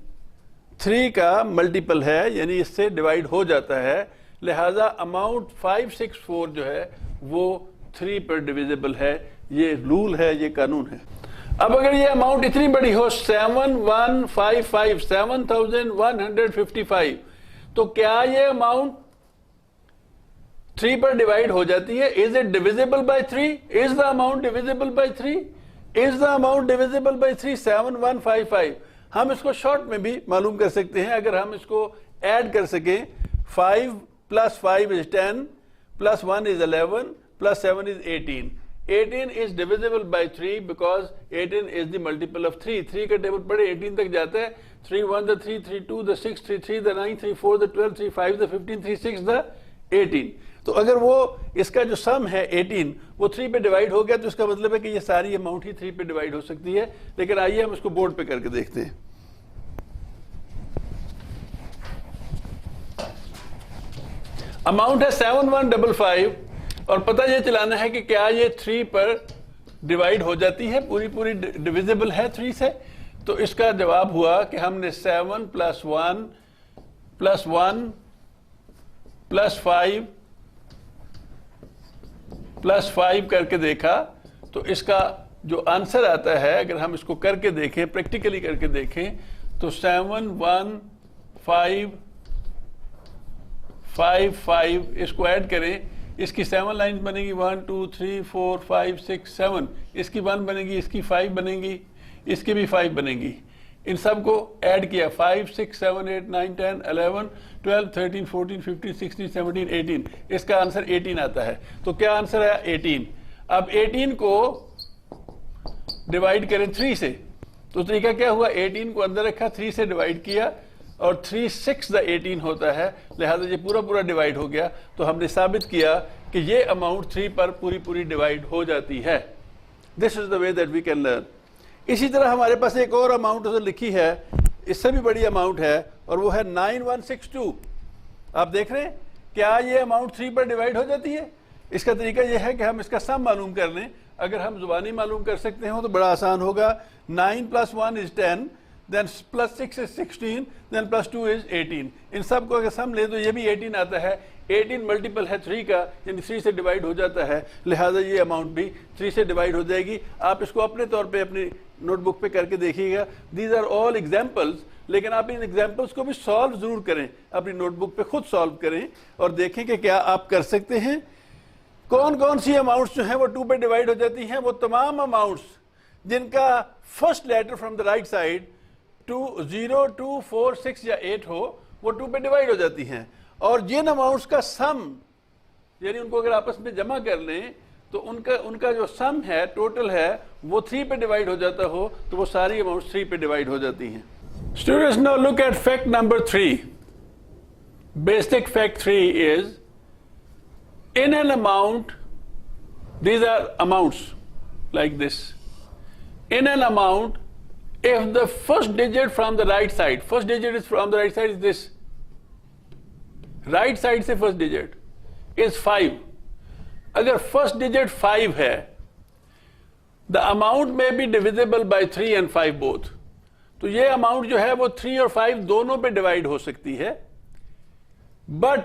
3 का मल्टीपल है, यानी इससे डिवाइड हो जाता है। लिहाजा अमाउंट 564 जो है वो 3 पर डिविजिबल है। ये रूल है, ये कानून है। अब अगर ये अमाउंट इतनी बड़ी हो, 7155 7155, तो क्या ये अमाउंट 3 पर डिवाइड हो जाती है? Is it divisible by 3? Is the amount divisible by 3? Is the amount divisible by 3? 7155 हम इसको शॉर्ट में भी मालूम कर सकते हैं, अगर हम इसको ऐड कर सकें। 5 plus 5 is 10 plus 1 is 11 plus 7 is 18। 18 is divisible by 3 because 18 is the multiple of 3. 3 का टेबल पढ़े 18 तक जाता है। 3 1 the 3 3 2 the 6 3 3 the 9 3 4 the 12 3 5 the 15 3 6 the 18। तो अगर वो इसका जो सम है 18 वो 3 पे डिवाइड हो गया, तो इसका मतलब है कि ये सारी अमाउंट ही 3 पे डिवाइड हो सकती है। लेकिन आइए हम इसको बोर्ड पे करके देखते हैं। अमाउंट है 7155 और पता ये चलाना है कि क्या ये 3 पर डिवाइड हो जाती है, पूरी पूरी डिविजिबल है 3 से। तो इसका जवाब हुआ कि हमने 7 प्लस 1 प्लस 1 प्लस 5 प्लस 5 करके देखा, तो इसका जो आंसर आता है, अगर हम इसको करके देखें, प्रैक्टिकली करके देखें, तो 7 1 5 5 5 इसको ऐड करें, इसकी 7 लाइन बनेगी, 1 2 3 4 5 6 7, इसकी 1 बनेगी, इसकी 5 बनेगी, इसकी भी 5 बनेगी। इन सब को ऐड किया, 5 6 7 8 9 10 11 12 13 14 15 16 17 18, इसका आंसर 18 आता है। तो क्या आंसर है? 18। अब 18 को डिवाइड करें 3 से, तो तरीका क्या हुआ, 18 को अंदर रखा, 3 से डिवाइड किया और 3 6 द 18 होता है, लिहाजा ये पूरा पूरा डिवाइड हो गया। तो हमने साबित किया कि ये अमाउंट 3 पर पूरी पूरी डिवाइड हो जाती है। This is the way that we can learn. इसी तरह हमारे पास एक और अमाउंट लिखी है, इससे भी बड़ी अमाउंट है, और वो है 9162। आप देख रहे हैं क्या ये अमाउंट 3 पर डिवाइड हो जाती है? इसका तरीका यह है कि हम इसका सम मालूम कर लें। अगर हम जुबानी मालूम कर सकते हो तो बड़ा आसान होगा। 9 + 1 = 10, then +6 is 16, then +2 is 18। इन सब को अगर सम ले तो ये भी 18 आता है। 18 मल्टीपल है 3 का, यानी 3 से डिवाइड हो जाता है, लिहाजा ये अमाउंट भी 3 से डिवाइड हो जाएगी। आप इसको अपने तौर पे अपनी नोटबुक पे करके देखिएगा। दीज आर ऑल एग्जाम्पल्स, लेकिन आप इन एग्जाम्पल्स को भी सॉल्व जरूर करें, अपनी नोटबुक पे खुद सॉल्व करें और देखें कि क्या आप कर सकते हैं। कौन कौन सी अमाउंट्स जो हैं वो 2 पे डिवाइड हो जाती हैं? वो तमाम अमाउंट्स जिनका first letter from the right side 0, 2, 4, 6 या 8 हो, वो 2 पे डिवाइड हो जाती हैं। और जिन अमाउंट्स का सम, यानी उनको अगर आपस में जमा कर लें तो उनका जो सम है, टोटल है, वो 3 पे डिवाइड हो जाता हो, तो वो सारी अमाउंट्स 3 पे डिवाइड हो जाती हैं। Students, now look at fact number 3। Basic fact 3 is, in an amount, these are amounts like this. In an amount, if the first digit from the right side, first digit is from the right side is this, right side से first digit is 5. अगर first digit 5 है, the amount may be divisible by 3 and 5 both. तो ये amount जो है वो 3 और 5 दोनों पे divide हो सकती है। But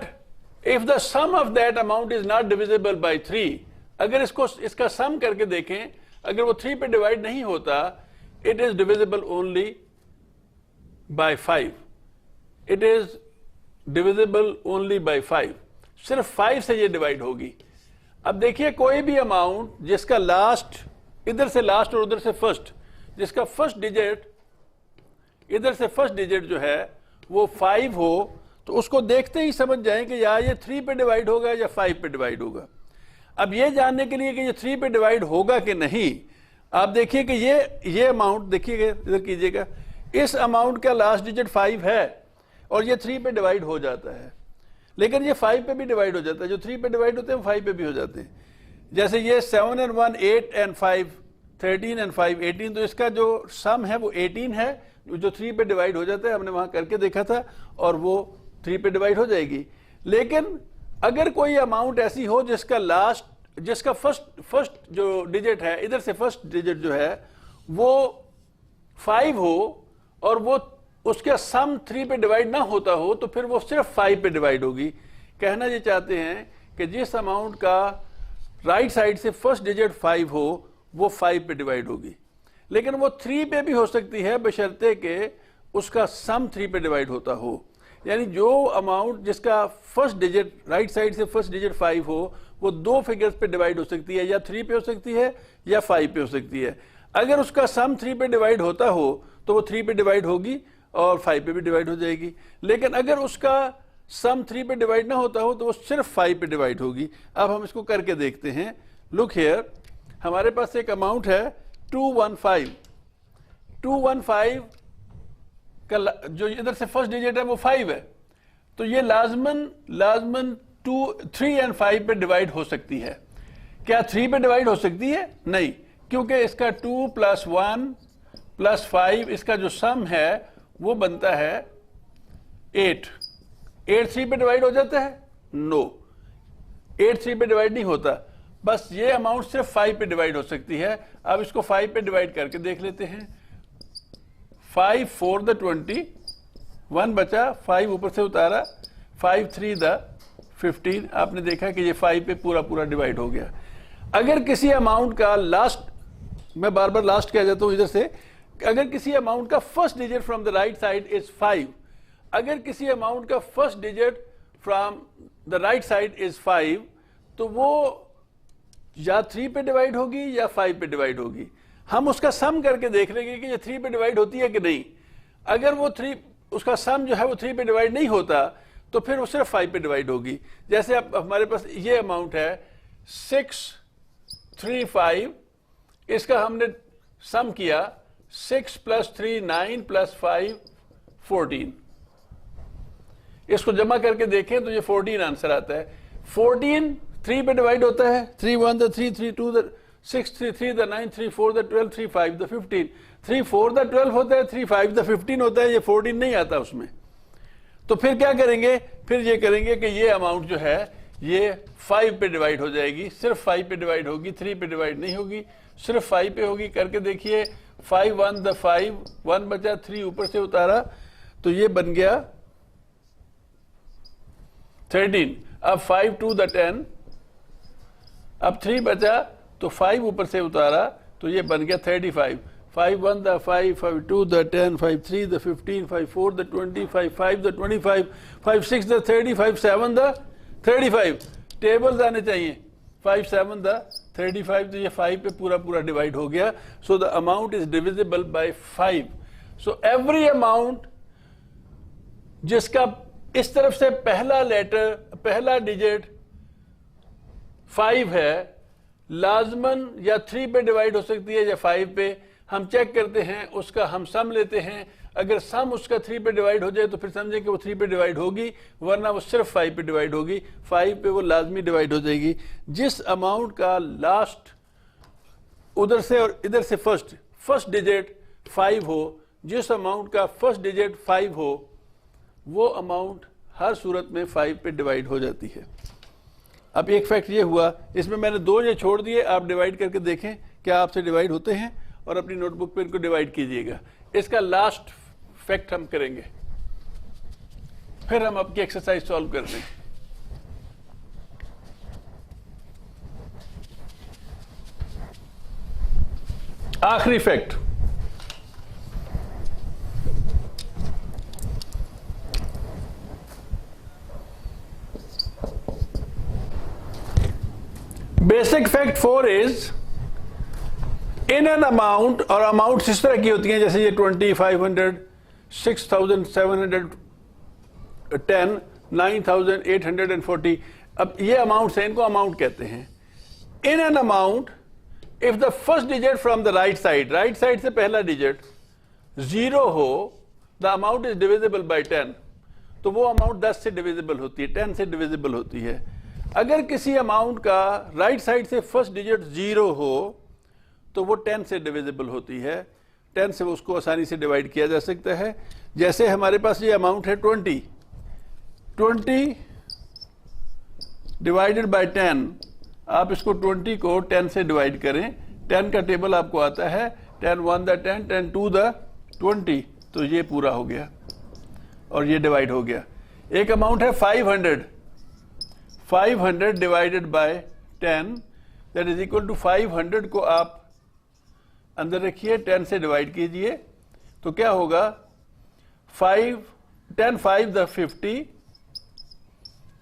if the sum of that amount is not divisible by 3, अगर इसका सम करके देखें, अगर वो 3 पे डिवाइड नहीं होता, it is divisible only by 5. It is divisible only by 5. सिर्फ 5 से ये डिवाइड होगी। अब देखिए, कोई भी अमाउंट जिसका लास्ट, इधर से लास्ट और उधर से फर्स्ट, जिसका फर्स्ट डिजिट, इधर से फर्स्ट डिजिट जो है वो 5 हो, तो उसको देखते ही समझ जाएं कि या ये 3 पे डिवाइड होगा या 5 पे डिवाइड होगा। अब ये जानने के लिए कि ये 3 पे डिवाइड होगा कि नहीं, आप देखिए कि ये अमाउंट देखिएगा, इधर कीजिएगा, इस अमाउंट का लास्ट डिजिट 5 है और ये 3 पे डिवाइड हो जाता है, लेकिन ये 5 पे भी डिवाइड हो जाता है। जो 3 पे डिवाइड होते हैं वो 5 पे भी हो जाते हैं। जैसे ये 7 and 1 8 and 5 13 and 5 18, तो इसका जो सम है वो 18 है, जो 3 पे डिवाइड हो जाता है। हमने वहां करके देखा था, और वो 3 पे डिवाइड हो जाएगी। लेकिन अगर कोई अमाउंट ऐसी हो जिसका फर्स्ट जो डिजिट है, इधर से फर्स्ट डिजिट जो है वो 5 हो और वो उसका सम 3 पे डिवाइड ना होता हो, तो फिर वो सिर्फ 5 पे डिवाइड होगी। कहना ये चाहते हैं कि जिस अमाउंट का राइट साइड से फर्स्ट डिजिट 5 हो, वो 5 पे डिवाइड होगी। लेकिन वो 3 पे भी हो सकती है, बशर्ते कि उसका सम 3 पे डिवाइड होता हो। यानी जो अमाउंट जिसका फर्स्ट डिजिट, राइट साइड से फर्स्ट डिजिट 5 हो, वो 2 फिगर्स पे डिवाइड हो सकती है, या 3 पे हो सकती है या 5 पे हो सकती है। अगर उसका सम 3 पे डिवाइड होता हो तो वो 3 पे डिवाइड होगी और 5 पे भी डिवाइड हो जाएगी। लेकिन अगर उसका सम 3 पे डिवाइड ना होता हो तो वो सिर्फ 5 पे डिवाइड होगी। अब हम इसको करके देखते हैं। लुक हियर, हमारे पास एक अमाउंट है 215। 215 का जो इधर से फर्स्ट डिजिट है वो 5 है, तो ये लाजमन 3 and 5 पे डिवाइड हो सकती है। क्या 3 पे डिवाइड हो सकती है? नहीं, क्योंकि इसका 2 + 1 + 5, इसका जो सम है वो बनता है 8। 8 3 पे डिवाइड हो जाता है? नो, 8 3 पे डिवाइड नहीं होता। बस ये अमाउंट सिर्फ 5 पे डिवाइड हो सकती है। अब इसको 5 पे डिवाइड करके देख लेते हैं। 5 4 द 20, 1 बचा, 5 ऊपर से उतारा, 5 3 द 15। आपने देखा कि ये 5 पे पूरा पूरा डिवाइड हो गया। अगर किसी अमाउंट का लास्ट, मैं बार बार लास्ट कह जाता हूं इधर से, अगर किसी अमाउंट का first digit from the right side is 5, अगर किसी अमाउंट का first digit from the right side is 5, तो वो या 3 पे डिवाइड होगी या 5 पे डिवाइड होगी। हम उसका सम करके देख लेंगे कि ये 3 पे डिवाइड होती है कि नहीं। अगर वो 3, उसका सम जो है वो 3 पे डिवाइड नहीं होता, तो फिर वो सिर्फ 5 पे डिवाइड होगी। जैसे अब हमारे पास ये अमाउंट है 635, इसका हमने सम किया 6 + 3 9 + 5 14। इसको जमा करके देखें तो ये 14 आंसर आता है। 14 3 पे डिवाइड होता है, 3 1 the 3 3 2 the 6 3 3 the 9 3 4 the 12 3 5 the 15 3 4 the 12 होता है, 3 5 द 15 होता है, ये 14 नहीं आता उसमें। तो फिर क्या करेंगे, फिर ये करेंगे कि ये अमाउंट जो है ये 5 पे डिवाइड हो जाएगी, सिर्फ 5 पे डिवाइड होगी, 3 पे डिवाइड नहीं होगी, सिर्फ 5 पे होगी। करके देखिए 5 1 द 5 1 बचा, 3 ऊपर से उतारा तो ये बन गया 13। अब 5 2 द 10, अब 3 बचा तो 5 ऊपर से उतारा तो ये बन गया 35। 5 1 the 5 5 2 the 10 5 3 the 15 5 4 the 20 5 5 the 25 5 6 the 30 5 7 the 35। Tables आने चाहिए। 5 7 द 35, तो ये 5 पे पूरा पूरा डिवाइड हो गया। So the amount is divisible by 5। So every amount जिसका इस तरफ से पहला लेटर, पहला डिजिट 5 है, लाजमन या 3 पे डिवाइड हो सकती है या 5 पे। हम चेक करते हैं, उसका हम सम लेते हैं। अगर सम उसका 3 पे डिवाइड हो जाए तो फिर समझें कि वो 3 पे डिवाइड होगी, वरना वो सिर्फ 5 पे डिवाइड होगी। 5 पे वो लाजमी डिवाइड हो जाएगी। जिस अमाउंट का लास्ट उधर से और इधर से फर्स्ट डिजिट 5 हो, जिस अमाउंट का फर्स्ट डिजिट 5 हो, वो अमाउंट हर सूरत में 5 पे डिवाइड हो जाती है। अब एक फैक्ट ये हुआ, इसमें मैंने 2 ये छोड़ दिए, आप डिवाइड करके देखें क्या आपसे डिवाइड होते हैं और अपनी नोटबुक पे इनको डिवाइड कीजिएगा। इसका लास्ट फैक्ट हम करेंगे, फिर हम आपकी एक्सरसाइज सॉल्व कर दें। आखिरी fact, basic fact 4 is in an amount, और अमाउंट इस तरह की होती हैं जैसे ये 20 500 6710 9840। अब ये अमाउंट्स हैं, इनको अमाउंट कहते हैं। इन an amount if the first digit from the right side से पहला डिजिट 0 हो, the amount is divisible by 10। तो वो अमाउंट 10 से डिविजिबल होती है, 10 से डिविजिबल होती है। अगर किसी अमाउंट का राइट साइड से फर्स्ट डिजिट 0 हो तो वो 10 से डिविजिबल होती है। 10 से उसको आसानी से डिवाइड किया जा सकता है। जैसे हमारे पास ये अमाउंट है 20 डिवाइडेड बाय 10। आप इसको 20 को 10 से डिवाइड करें। 10 का टेबल आपको आता है, 10 1 द 10 10 2 द 20, तो ये पूरा हो गया और ये डिवाइड हो गया। एक अमाउंट है 500 divided by 10, that is equal to 500 को आप अंदर रखिए, 10 से डिवाइड कीजिए तो क्या होगा 10 5 द 50।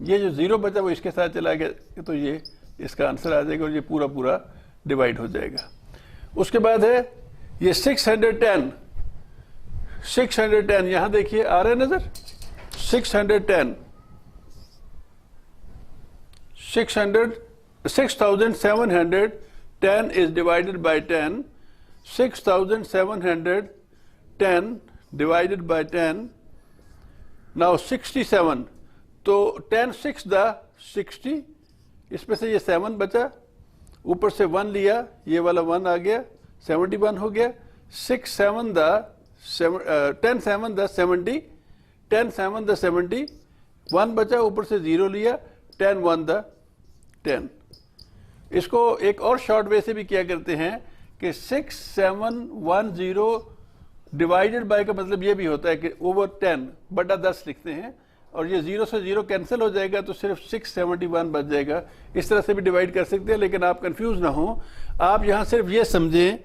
ये जो 0 बचा वो इसके साथ चला गया तो ये इसका आंसर आ जाएगा और ये पूरा पूरा डिवाइड हो जाएगा। उसके बाद है ये 610 यहां देखिए आ रहा है नजर, 6710 is divided by 10, 6710 divided by 10, now 67, तो 10 6 द 60, इसमें से ये 7 बचा, ऊपर से 1 लिया, ये वाला 1 आ गया, 71 हो गया। 10 7 द 70, 10 7 द 70, 1 बचा, ऊपर से 0 लिया, 10 1 द 10। इसको एक और शॉर्ट वे से भी किया करते हैं कि 6710 डिवाइडेड बाय का मतलब ये भी होता है कि ओवर 10 बटा 10 लिखते हैं और ये 0 से 0 कैंसिल हो जाएगा तो सिर्फ 671 बच जाएगा। इस तरह से भी डिवाइड कर सकते हैं, लेकिन आप कंफ्यूज ना हो। आप यहां सिर्फ ये समझें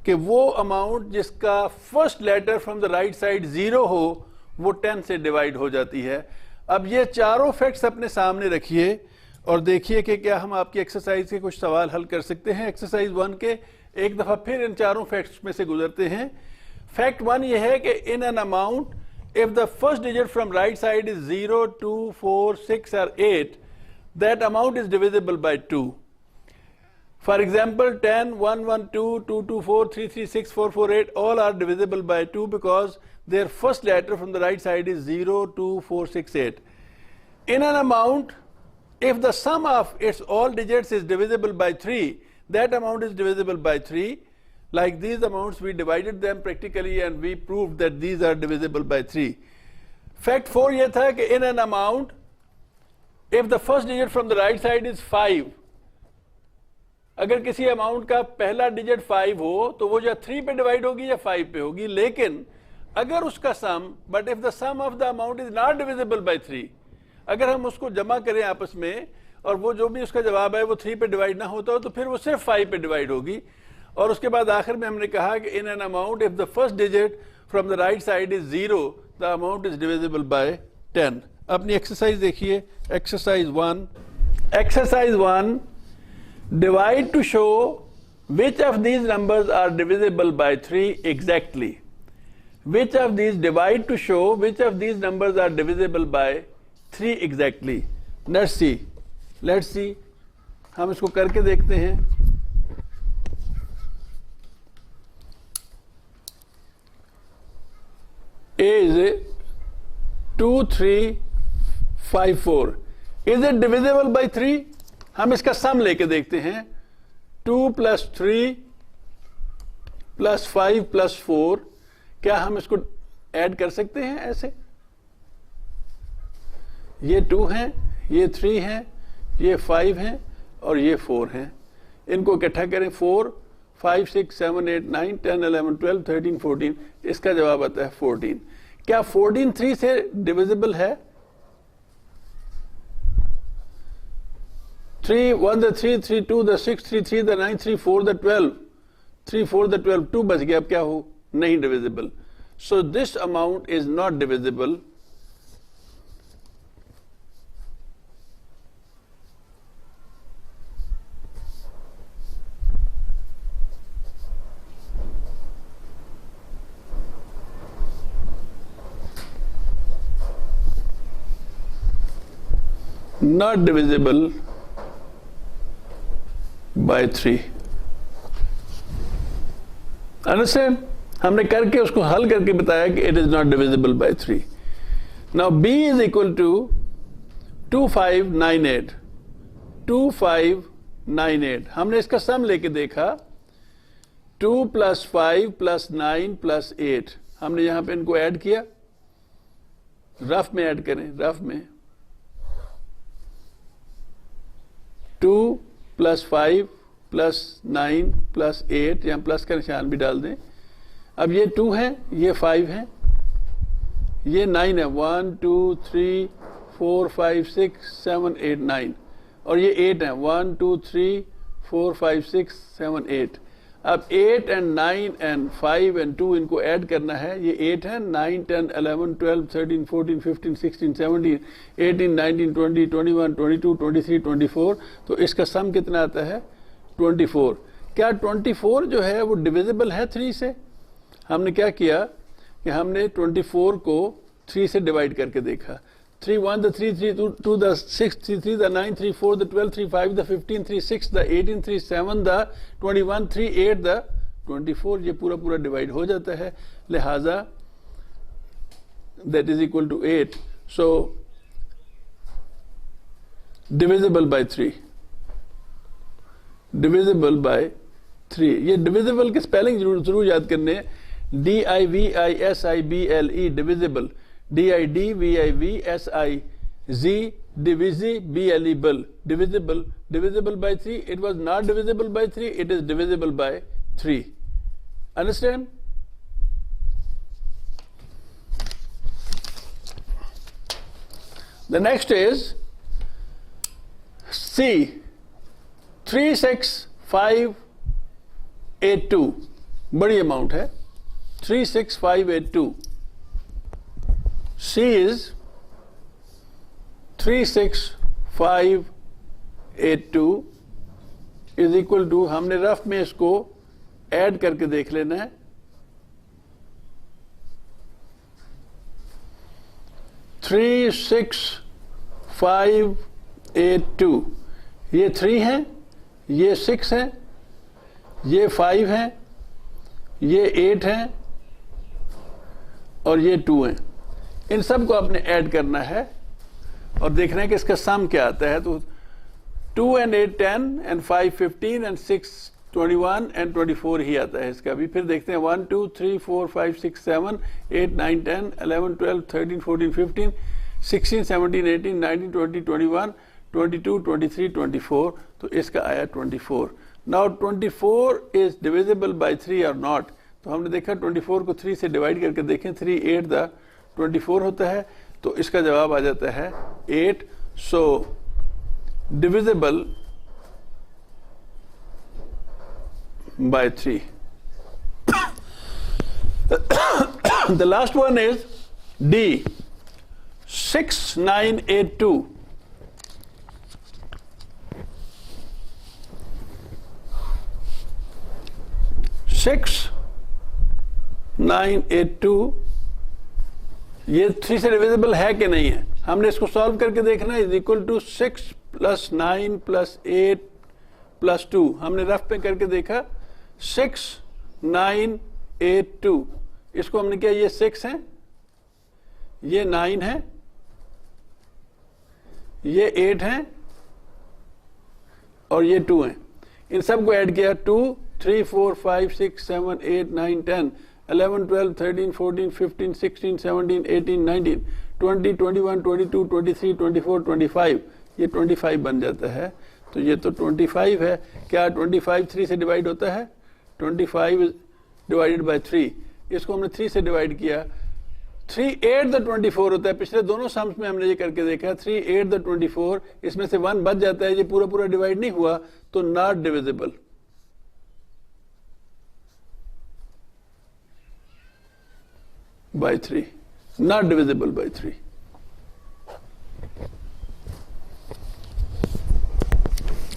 कि वो अमाउंट जिसका first letter from the right side 0 हो वो 10 से डिवाइड हो जाती है। अब ये चारों फैक्ट्स अपने सामने रखिए और देखिए कि क्या हम आपकी एक्सरसाइज के कुछ सवाल हल कर सकते हैं। एक्सरसाइज 1 के एक दफा फिर इन चारों फैक्ट्स में से गुजरते हैं। फैक्ट 1 ये है कि इन an amount if the first digit from right side is 0 2 4 6 और 8, that amount is divisible by 2। For example, 10, 1, 1, 2, 2, 2, 4, 3, 3, 6, 4, 4, 8 all are divisible by 2 because their first letter from the right side is 0, 2, 4, 6, 8. In an amount, if the sum of its all digits is divisible by 3, that amount is divisible by 3. Like these amounts, we divided them practically and we proved that these are divisible by 3. Fact 4 ये था कि in an amount, if the first digit from the right side is 5, अगर किसी amount का पहला digit 5 हो तो वो या 3 पे डिवाइड होगी या 5 पे होगी, लेकिन अगर उसका sum, but if the sum of the amount is not divisible by 3, अगर हम उसको जमा करें आपस में और वो जो भी उसका जवाब है वो 3 पे डिवाइड ना होता हो तो फिर वो सिर्फ 5 पे डिवाइड होगी। और उसके बाद आखिर में हमने कहा कि इन an amount if the first digit from the right side is 0, the amount is divisible by 10। अपनी एक्सरसाइज देखिए, exercise 1। Exercise 1, divide to show which of these numbers are divisible by 3 exactly. Which of these, divide to show which of these numbers are divisible by 3 exactly. Let's see. Let's see. हम इसको करके देखते हैं। A is 2, 3, 5, 4. Is it divisible by 3? हम इसका सम लेके देखते हैं। 2 + 3 + 5 + 4, क्या हम इसको ऐड कर सकते हैं ऐसे? ये 2 हैं, ये 3 हैं, ये 5 हैं और ये 4 हैं। इनको इकट्ठा करें, 4, 5, 6, 7, 8, 9, 10, 11, 12, 13, 14। इसका जवाब आता है 14। क्या 14 3 से डिविजिबल है? 3, 1, the 3, 3, 2, the 6, 3, 3, the 9, 3, 4, the 12, 3, 4, the 12, 2 बच गया। अब क्या हो? नहीं divisible. So this amount is not divisible. Not divisible by 3. Understand? हमने करके उसको हल करके बताया कि it is not divisible by 3. Now B is equal to 2598. 2598. हमने इसका सम लेके देखा। 2 + 5 + 9 + 8। हमने यहां पे इनको ऐड किया। रफ में ऐड करें, रफ में। 2 + 5 + 9 + 8, यहां प्लस का निशान भी डाल दें। अब ये 2 है, ये 5 है, ये 9 है। 1, 2, 3, 4, 5, 6, 7, 8, 9 और ये 8 है। 1, 2, 3, 4, 5, 6, 7, 8। अब 8 और 9 और 5 और 2 इनको ऐड करना है। ये 8 है, 9, 10, 11, 12, 13, 14, 15, 16, 17, 18, 19, 20, 21, 22, 23, 24। तो इसका सम कितना आता है? 24। क्या 24 जो है वो डिविजिबल है 3 से? हमने क्या किया कि हमने 24 को 3 से डिवाइड करके देखा। 3, 1, the 3, 3, 2, the 6, 3, 3, the 9, 3, 4, the 12, 3, 5, the 15, 3, 6, the 18, 3, 7, the 21, 3, 8, the 24। ये पूरा पूरा डिवाइड हो जाता है, लिहाजा that is equal to 8. So divisible by 3. Divisible by 3। ये divisible के स्पेलिंग जरूर याद करने हैं। DIVISIBLE divisible, DIDVIVSIZ divisible, divisible, divisible by 3। It was not divisible by 3, it is divisible by 3. Understand? The next is C, 36582। बड़ी amount है, 36582। C is 36582 is equal to, हमने rough में इसको ऐड करके देख लेना है। 36582, ये 3 है, ये 6 है, ये 5 है, ये 8 है और ये 2 है। इन सब को आपने ऐड करना है और देखना है कि इसका सम क्या आता है। तो 2 and 8 10 and 5 15 and 6 21 and 24 ही आता है इसका भी। फिर देखते हैं 1 2 3 4 5 6 7 8 9 10 11 12 13 14 15 16 17 18 19 20 21 22 23 24। तो इसका आया 24। नाउ 24 इज डिविजिबल बाय 3 और नॉट। तो हमने देखा 24 को 3 से डिवाइड करके देखें, 3 8 द 24 होता है। तो इसका जवाब आ जाता है 8। सो divisible by 3. The last one is D, 6982. 6982 ये 3 से डिविजिबल है कि नहीं है, हमने इसको सॉल्व करके देखना है। Is equal to 6 + 9 + 8 + 2। हमने रफ पे करके देखा 6982। इसको हमने किया, ये 6 है, ये 9 है, ये 8 है और ये 2 है। इन सब को ऐड किया 2 3 4 5 6 7 8 9 10 11 12 13 14 15 16 17 18 19 20 21 22 23 24 25। ये 25 बन जाता है। तो ये तो 25 है। क्या 25 3 से डिवाइड होता है? 25 डिवाइडेड बाय 3। इसको हमने 3 से डिवाइड किया। 3 8 द 24 होता है। पिछले दोनों सम्स में हमने ये करके देखा 3 8 द 24। इसमें से 1 बच जाता है, ये पूरा पूरा डिवाइड नहीं हुआ, तो not divisible. By 3, not divisible by 3।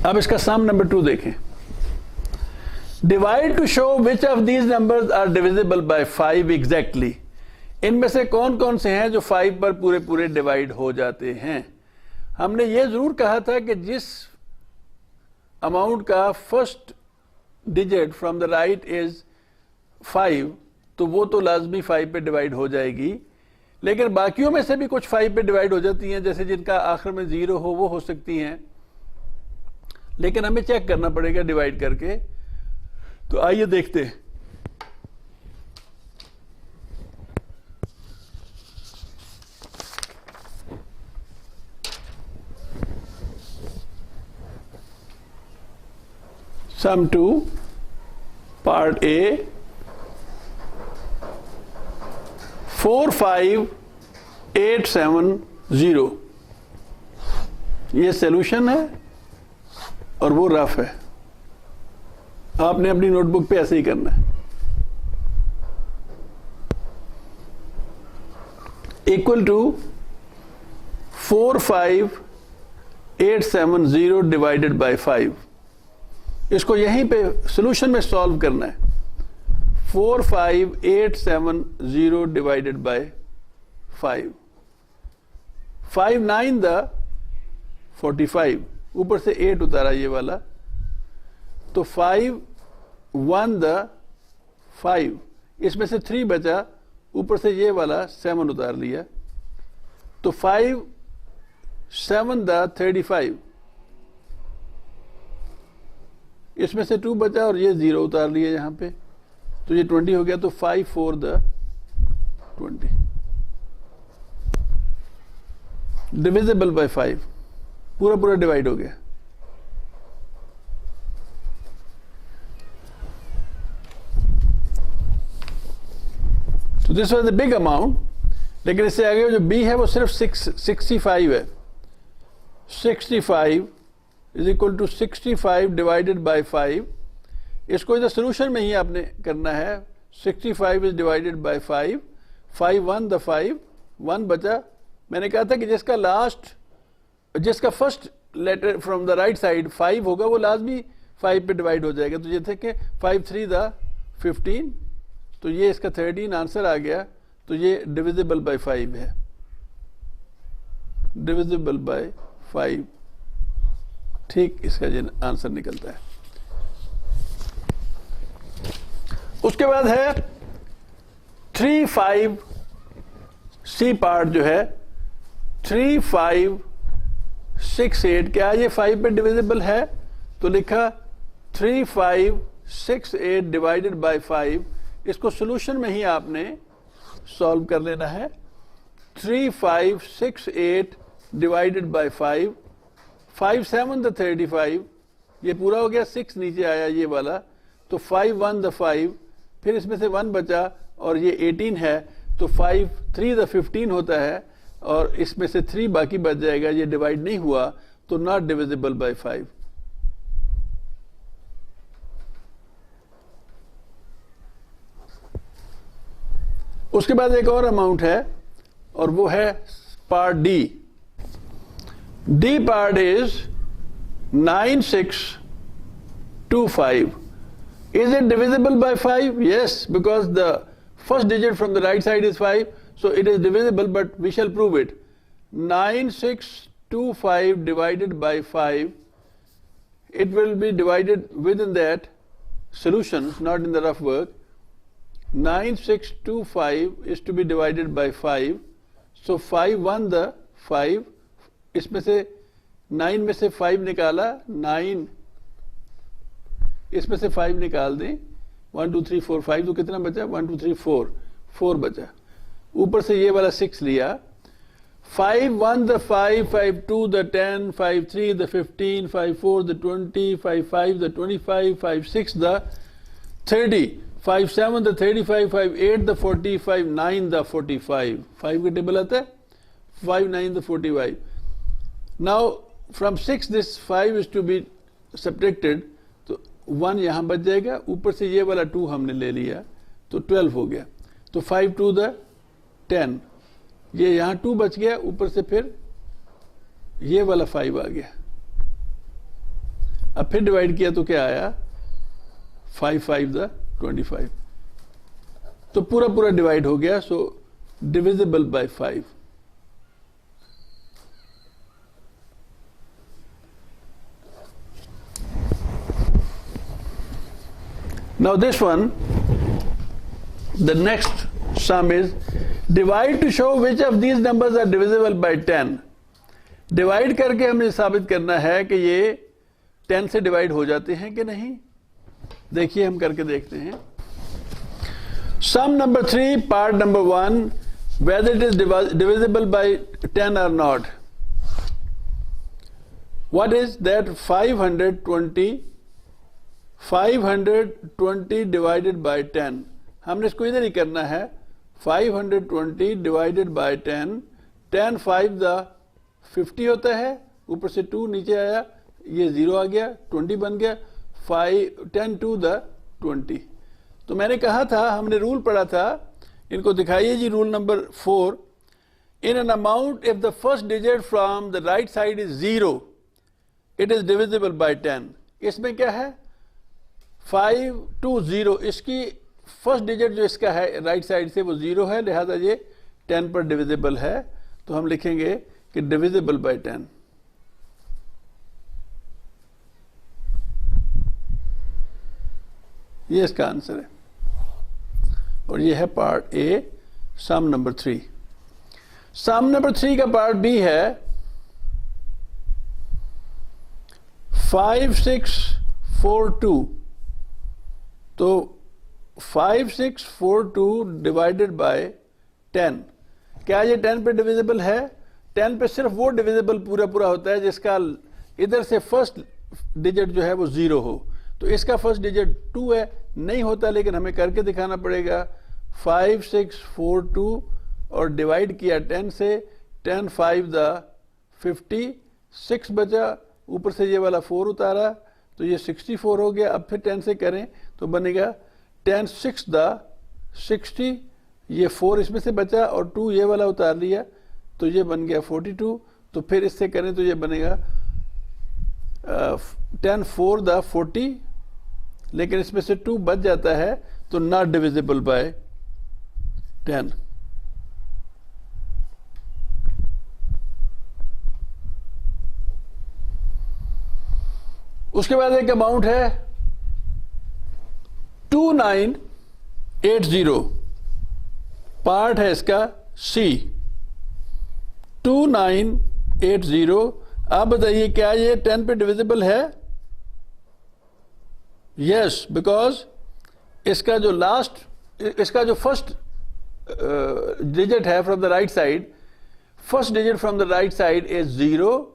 अब इसका सम नंबर 2 देखें। Divide to show which of these numbers are divisible by 5 exactly. इनमें से कौन कौन से हैं जो 5 पर पूरे पूरे डिवाइड हो जाते हैं। हमने ये जरूर कहा था कि जिस अमाउंट का first digit from the right is 5, तो वो तो लाजमी 5 पे डिवाइड हो जाएगी। लेकिन बाकियों में से भी कुछ 5 पे डिवाइड हो जाती हैं, जैसे जिनका आखिर में 0 हो वो हो सकती हैं। लेकिन हमें चेक करना पड़ेगा डिवाइड करके। तो आइए देखते हैं। सम 2 पार्ट ए 45870। ये सॉल्यूशन है और वो रफ है। आपने अपनी नोटबुक पे ऐसे ही करना है। Equal to 45870 divided by 5। इसको यहीं पे सॉल्यूशन में सॉल्व करना है। 45870 डिवाइडेड बाय 5। 5 9 द 45, ऊपर से 8 उतारा ये वाला, तो 5 1 द 5, इसमें से 3 बचा, ऊपर से ये वाला 7 उतार लिया, तो 5 7 द 35, इसमें से 2 बचा और ये 0 उतार लिया यहां पे, तो ये 20 हो गया। तो 5 4 द 20 डिविजिबल बाय 5, पूरा पूरा डिवाइड हो गया। तो this was the big amount. लेकिन इससे आगे जो बी है वो सिर्फ 65 है। 65 is equal to 65 divided by 5। इसको इधर सोल्यूशन में ही आपने करना है। 65 इज डिवाइडेड बाय 5। 5 1 द 5, 1 बचा। मैंने कहा था कि जिसका first letter from the right side 5 होगा वो लाजमी 5 पे डिवाइड हो जाएगा। तो ये थे कि 5 3 द 15, तो ये इसका 13 आंसर आ गया। तो ये डिविजिबल बाय 5 है, डिविजिबल बाय 5। ठीक इसका आंसर निकलता है। उसके बाद है 3, 5 सी पार्ट जो है 3, 5, 6, 8। क्या ये 5 पे डिविजिबल है? तो लिखा 3, 5, 6, 8 डिवाइडेड बाय 5। इसको सॉल्यूशन में ही आपने सॉल्व कर लेना है। 3, 5, 6, 8 डिवाइडेड बाय 5, 5, 7 द 35, ये पूरा हो गया, 6 नीचे आया ये वाला, तो 5, 1 द 5, फिर इसमें से 1 बचा और ये 18 है, तो 5, 3 द 15 होता है और इसमें से 3 बाकी बच जाएगा, ये डिवाइड नहीं हुआ तो नॉट डिविजिबल बाय 5। उसके बाद एक और अमाउंट है और वो है part D. D part is 9625. Is it divisible by 5? Yes, because the first digit from the right side is 5, so it is divisible, but we shall prove it. 9625 divided by 5, it will be divided within that solutions, not in the rough work. 9625 is to be divided by 5, so 5, 1 the 5, इसमें से 9 में से 5 निकाला, 9 इसमें से 5 निकाल दें, 1 2 3 4 5, तो कितना बचा? 1 2 3 4 बचा। ऊपर से ये वाला 6 लिया, 5 1 the 5, 5 2 the 10, 5 3 the 15, 5 4 the 20, 5 5 the 25, 5 6 the 30, 5 7 the 35, 5 8 the 40, 5 9 the 45। 5 का टेबल आता है, 5 9 the 45। Now from 6 this 5 is to be subtracted, तो 1 यहाँ बच जाएगा, ऊपर से ये वाला 2 हमने ले लिया तो 12 हो गया, तो 5 2 द 10, ये यहाँ 2 बच गया, ऊपर से फिर ये वाला 5 आ गया। अब फिर डिवाइड किया तो क्या आया? 5 5 द 25, तो पूरा डिवाइड हो गया, सो divisible by 5। Now this one, the next sum is divide to show which of these numbers are divisible by 10. Divide करके हमें साबित करना है कि ये 10 से डिवाइड हो जाते हैं कि नहीं। देखिए हम करके देखते हैं। Sum number 3, part number 1, whether it is divisible by 10 or not. What is that? 520 divided by 10। हमने इसको इधर ही करना है। 520 divided by 10, 10 5 द 50 होता है, ऊपर से 2 नीचे आया, ये 0 आ गया, 20 बन गया, 10 2 द 20। तो मैंने कहा था, हमने रूल पढ़ा था, इनको दिखाइए जी, rule number 4। In an amount if the first digit from the right side is 0, it is divisible by 10। इसमें क्या है? 5 2 0, इसकी फर्स्ट डिजिट जो इसका है राइट साइड से वो 0 है, लिहाजा ये 10 पर डिविजिबल है, तो हम लिखेंगे कि डिविजिबल बाय 10। ये इसका आंसर है, और ये है part A, sum number 3। Sum number 3 का पार्ट बी है 5 6 4 2। तो 5 6 4 2 डिवाइडेड बाय 10, क्या ये 10 पे डिविजिबल है? 10 पे सिर्फ वो डिविजिबल पूरा होता है जिसका इधर से फर्स्ट डिजिट जो है वो 0 हो। तो इसका फर्स्ट डिजिट 2 है, नहीं होता, लेकिन हमें करके दिखाना पड़ेगा। 5 6 4 2 और डिवाइड किया 10 से, 10 5 द 50, 6 बचा, ऊपर से ये वाला 4 उतारा, तो ये 64 हो गया। अब फिर 10 से करें तो बनेगा 10 6 द 60, ये 4 इसमें से बचा और 2 ये वाला उतार लिया, तो ये बन गया 42। तो फिर इससे करें तो ये बनेगा 10 4 द 40, लेकिन इसमें से 2 बच जाता है, तो नॉट डिविजिबल बाय 10। उसके बाद एक अमाउंट है 2980, पार्ट है इसका सी 2980। आप बताइए क्या ये 10 पे डिविजिबल है? यस, बिकॉज इसका जो फर्स्ट डिजिट है from the right side, first digit from the right side is 0।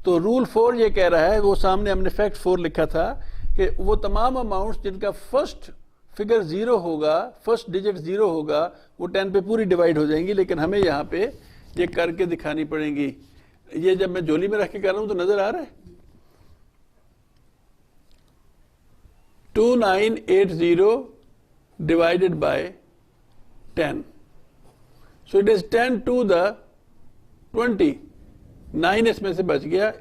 तो रूल 4 ये कह रहा है, वो सामने हमने फैक्ट 4 लिखा था कि वो तमाम अमाउंट्स जिनका फर्स्ट फिगर 0 होगा, फर्स्ट डिजिट 0 होगा, वो 10 पे पूरी डिवाइड हो जाएंगी। लेकिन हमें यहाँ पे ये करके दिखानी पड़ेंगी। ये जब मैं झोली में रख के कर रहा हूं तो नजर आ रहा है 2980 divided by 10, so it is 10 to the 20। 9 इसमें से बच गया,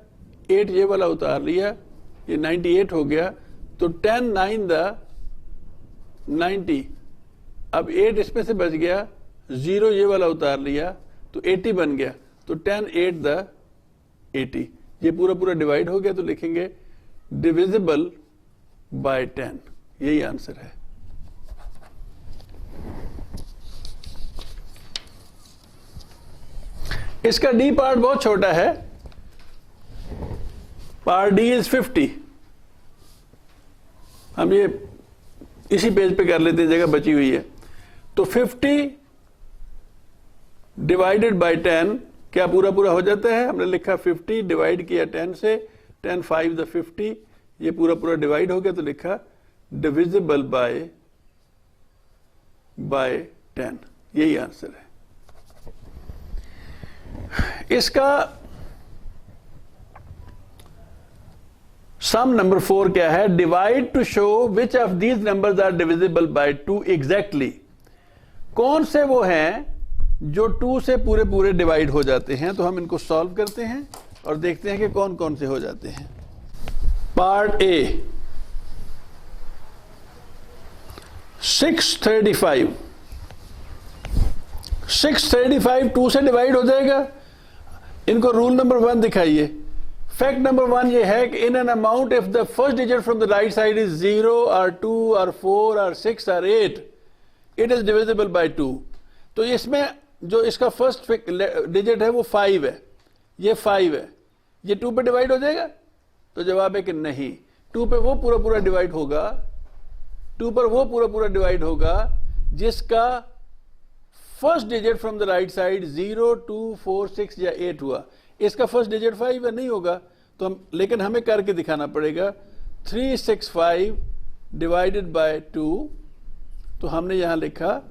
8 ये वाला उतार लिया, ये 98 हो गया। तो 10 9 the 90। अब 8 इसमें से बच गया, 0 ये वाला उतार लिया, तो 80 बन गया। तो 10 8 the 80, ये पूरा डिवाइड हो गया। तो लिखेंगे डिविजिबल बाय 10, यही आंसर है। इसका डी पार्ट बहुत छोटा है, पार्ट डी इज 50। हम ये इसी पेज पे कर लेते हैं, जगह बची हुई है। तो 50 डिवाइडेड बाय 10 क्या पूरा हो जाता है? हमने लिखा 50 डिवाइड किया 10 से, 10 5 the 50, ये पूरा डिवाइड हो गया। तो लिखा डिविजिबल बाय 10, यही आंसर है इसका। सम नंबर 4 क्या है? Divide to show which of these numbers are divisible by 2 exactly. कौन से वो हैं जो 2 से पूरे डिवाइड हो जाते हैं? तो हम इनको सॉल्व करते हैं और देखते हैं कि कौन कौन से हो जाते हैं। पार्ट ए 635 2 से डिवाइड हो जाएगा। इनको रूल नंबर 1 दिखाइए। फैक्ट नंबर 1 ये है कि इन an amount if the first digit from the right side is 0 or 2 or 4 or 6 or 8, it is divisible by 2। तो इसमें जो इसका फर्स्ट डिजिट है वो 5 है, ये 5 है, ये 2 पे डिवाइड हो जाएगा? तो जवाब है कि नहीं। 2 पे वो पूरा डिवाइड होगा, 2 पर वो पूरा डिवाइड होगा जिसका first digit from the right side 0 2 4 6 या 8 हुआ। इसका फर्स्ट डिजिट 5 है, नहीं होगा। तो हम, लेकिन हमें करके दिखाना पड़ेगा। 365 डिवाइडेड बाय 2, तो हमने यहां लिखा,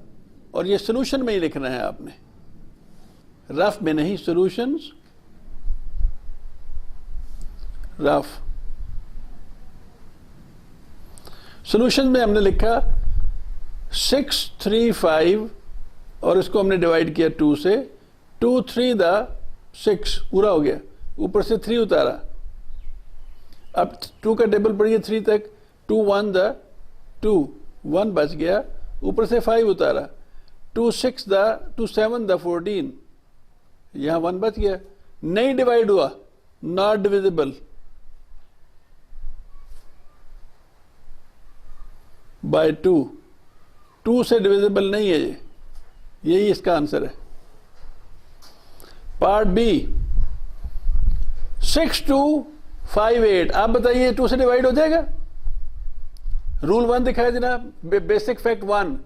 और ये सोल्यूशन में ही लिखना है आपने, रफ में नहीं, सॉल्यूशंस रफ। सॉल्यूशन में हमने लिखा 635 और इसको हमने डिवाइड किया 2 से, 2 3 the 6 पूरा हो गया, ऊपर से 3 उतारा। अब 2 का टेबल पढ़िए 3 तक, 2 1 the 2, 1 बच गया, ऊपर से 5 उतारा, 2 6 the 2 7 the 14, यहां 1 बच गया, नहीं डिवाइड हुआ, नॉट डिविजिबल बाय 2, 2 से डिविजिबल नहीं है ये, यही इसका आंसर है। पार्ट बी 6258, आप बताइए 2 से डिवाइड हो जाएगा? रूल 1 दिखाया जनाब, basic fact 1,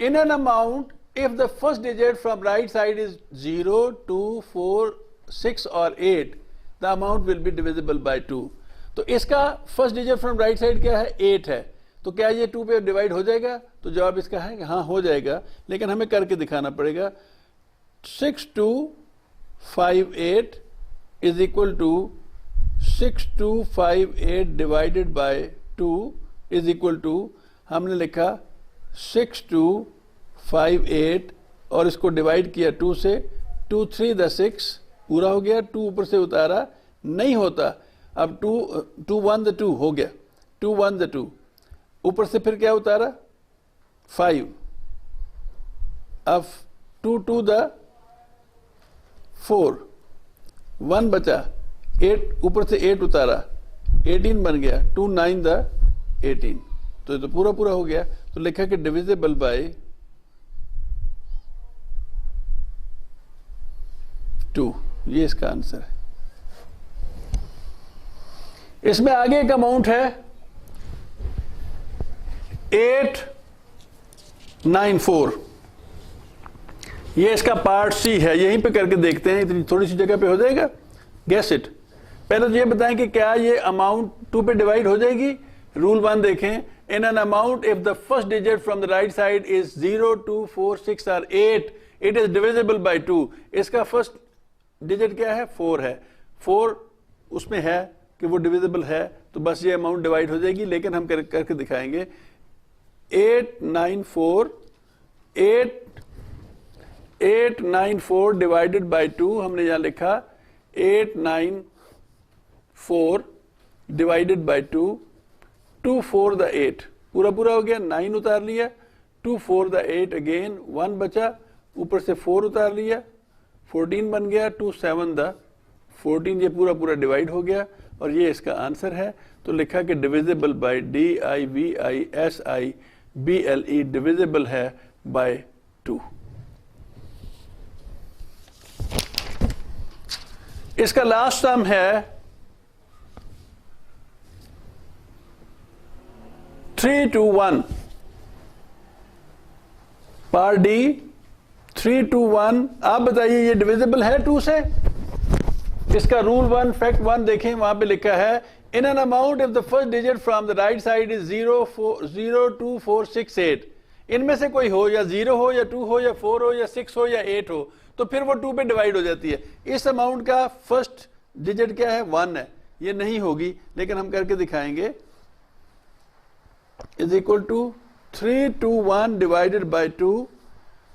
in an amount if the first digit from right side is 0 2 4 6 और 8, the amount will be divisible by 2। तो इसका first digit from right side क्या है? 8 है। तो क्या ये 2 पे डिवाइड हो जाएगा? तो जवाब इसका है कि हाँ हो जाएगा, लेकिन हमें करके दिखाना पड़ेगा। 6258 is equal to 6258 divided by 2 is equal to, हमने लिखा 6258 और इसको डिवाइड किया 2 से, 2 3 the 6 पूरा हो गया, 2 ऊपर से उतारा, नहीं होता। अब 2 1 the 2 हो गया, 2 1 the 2, ऊपर से फिर क्या उतारा? 5। अब 2 2 the 4, 1 बचा, 8 ऊपर से 8 उतारा, 18 बन गया, 2 9 द 18, तो ये तो पूरा पूरा हो गया। तो लिखा कि डिविजिबल बाय 2, ये इसका आंसर है। इसमें आगे एक अमाउंट है 894, ये इसका पार्ट सी है, यहीं पे करके देखते हैं, इतनी थोड़ी सी जगह पे हो जाएगा। Guess it. पहले तो ये बताएं कि क्या ये अमाउंट 2 पे डिवाइड हो जाएगी। रूल 1 देखें, इन an amount if the first digit from the right side is 0 2 4 6 और 8 इट इज डिविजिबल बाय 2। इसका फर्स्ट डिजिट क्या है, 4 है, 4 उसमें है कि वो डिविजिबल है, तो बस ये अमाउंट डिवाइड हो जाएगी। लेकिन हम करके दिखाएंगे। 894 डिवाइडेड बाय 2, हमने यहां लिखा 894 डिवाइडेड बाय 2, 2 4 द 8, पूरा पूरा हो गया, 9 उतार लिया, 2 4 द 8 अगेन, 1 बचा, ऊपर से 4 उतार लिया, 14 बन गया, 2 7 द 14, ये पूरा पूरा डिवाइड हो गया और ये इसका आंसर है। तो लिखा कि डिविजिबल बाय DIVISIBLE, डिविजिबल है बाय 2। इसका लास्ट सम है 3 to 1, पार्ट डी 3 to 1। आप बताइए ये डिविजिबल है 2 से? इसका रूल 1 फैक्ट 1 देखें, वहां पे लिखा है इन an amount if the first digit from the right side is 0 2 4 6 8, इनमें से कोई हो, या 0 हो या 2 हो या 4 हो या 6 हो या 8 हो, तो फिर वो 2 पे डिवाइड हो जाती है। इस अमाउंट का फर्स्ट डिजिट क्या है, 1 है, ये नहीं होगी, लेकिन हम करके दिखाएंगे। Is equal to 3 to 1 divided by 2,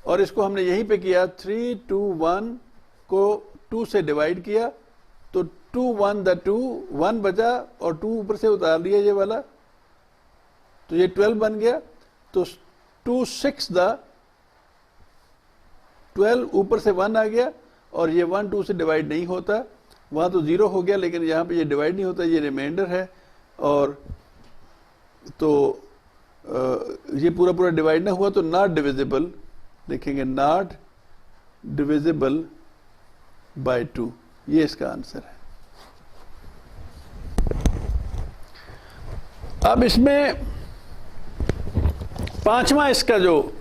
और इसको हमने यहीं पे किया, 3 to 1 को 2 से डिवाइड किया, तो 2 1 द 2, 1 बचा और 2 ऊपर से उतार लिया ये वाला, तो ये 12 बन गया। तो 2 6 द 12, ऊपर से 1 आ गया, और ये 1 2 से डिवाइड नहीं होता, वहां तो 0 हो गया, लेकिन यहाँ पे ये डिवाइड नहीं होता, ये रिमाइंडर है। और तो ये पूरा पूरा डिवाइड ना हुआ, तो नॉट डिविजिबल, देखेंगे नॉट डिविजिबल बाय 2, ये इसका आंसर है। अब इसमें पांचवा इसका जो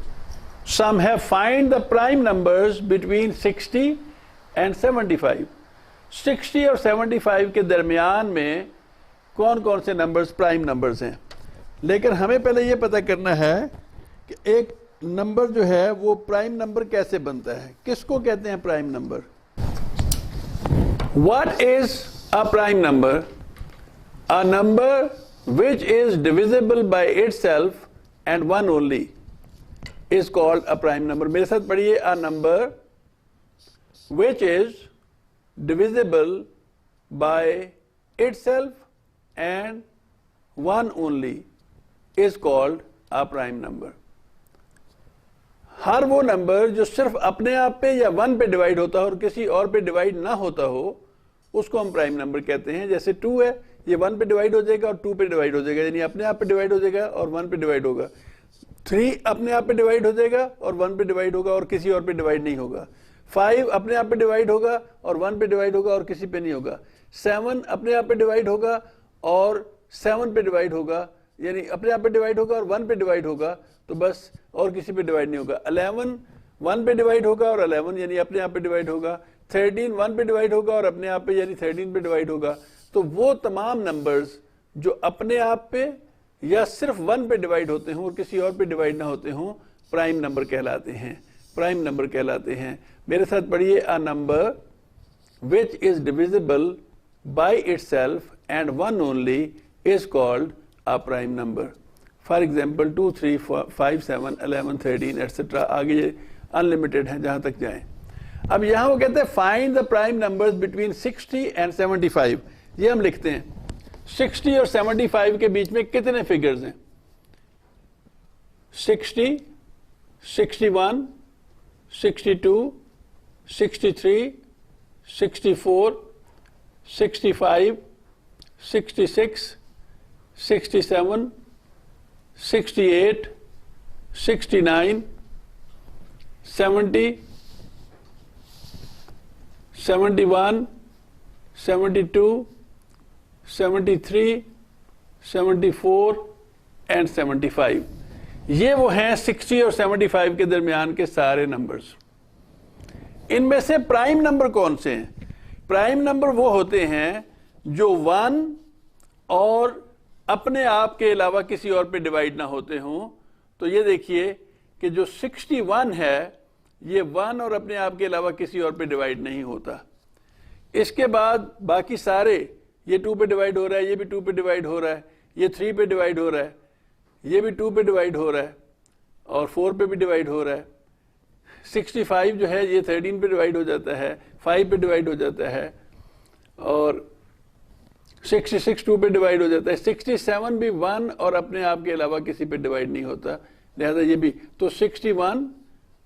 सम है, find the prime numbers between 60 and 75। 60 और 75 के दरमियान में कौन कौन से नंबर्स प्राइम नंबर्स हैं। लेकिन हमें पहले यह पता करना है कि एक नंबर जो है वो प्राइम नंबर कैसे बनता है, किसको कहते हैं prime number. What is a prime number? A number which is divisible by itself and one only is called a prime number। मेरे साथ पढ़िए, a number which is divisible by itself and one only is called a prime number। हर वो number जो सिर्फ अपने आप पे या 1 पे डिवाइड होता हो और किसी और पे डिवाइड ना होता हो, उसको हम प्राइम नंबर कहते हैं। जैसे 2 है, ये 1 पे डिवाइड हो जाएगा और 2 पे डिवाइड हो जाएगा, यानी अपने आप पे डिवाइड हो जाएगा और 1 पे डिवाइड होगा। 3 अपने आप पे डिवाइड हो जाएगा और 1 पे डिवाइड होगा और किसी और पे डिवाइड नहीं होगा। 5 अपने आप पे डिवाइड होगा और 1 पे डिवाइड होगा और किसी पे नहीं होगा। 7 अपने आप पे डिवाइड होगा और 7 पे डिवाइड होगा, यानी अपने आप पे डिवाइड होगा और 1 पे डिवाइड होगा, तो बस और किसी पे डिवाइड नहीं होगा। 11 1 पे डिवाइड होगा और 11 यानी अपने आप पे डिवाइड होगा। 13 1 पे डिवाइड होगा और अपने आप पे यानी 13 पे डिवाइड होगा। तो वो तमाम नंबर्स जो अपने आप पे या सिर्फ 1 पे डिवाइड होते हों और किसी और पे डिवाइड ना होते हों, प्राइम नंबर कहलाते हैं, प्राइम नंबर कहलाते हैं। मेरे साथ पढ़िए, a number which is divisible by itself and one only is called a prime number. For example 2 3 5 7 11 13 etcetera, आगे ये अनलिमिटेड है जहां तक जाएं। अब यहां वो कहते हैं find the prime numbers between 60 and 75। ये हम लिखते हैं 60 और 75 के बीच में कितने फिगर्स हैं। 60, 61, 62, 63, 64, 65, 66, 67, 68, 69, 70, 71, 72, 73, 74 एंड 75। ये वो हैं 60 और 75 के दरमियान के सारे नंबर्स। इनमें से प्राइम नंबर कौन से हैं? प्राइम नंबर वो होते हैं जो 1 और अपने आप के अलावा किसी और पे डिवाइड ना होते हों। तो ये देखिए कि जो 61 है ये 1 और अपने आप के अलावा किसी और पे डिवाइड नहीं होता। इसके बाद बाकी सारे, ये 2 पे डिवाइड हो रहा है, ये भी 2 पे डिवाइड हो रहा है, ये 3 पे डिवाइड हो रहा है, ये भी 2 पे डिवाइड हो रहा है और 4 पे भी डिवाइड हो रहा है। 65 जो है ये 13 पे डिवाइड हो जाता है, 5 पे डिवाइड हो जाता है और 66 2 पे डिवाइड हो जाता है। 67 भी 1 और अपने आप के अलावा किसी पे डिवाइड नहीं होता, लिहाजा ये भी। तो 61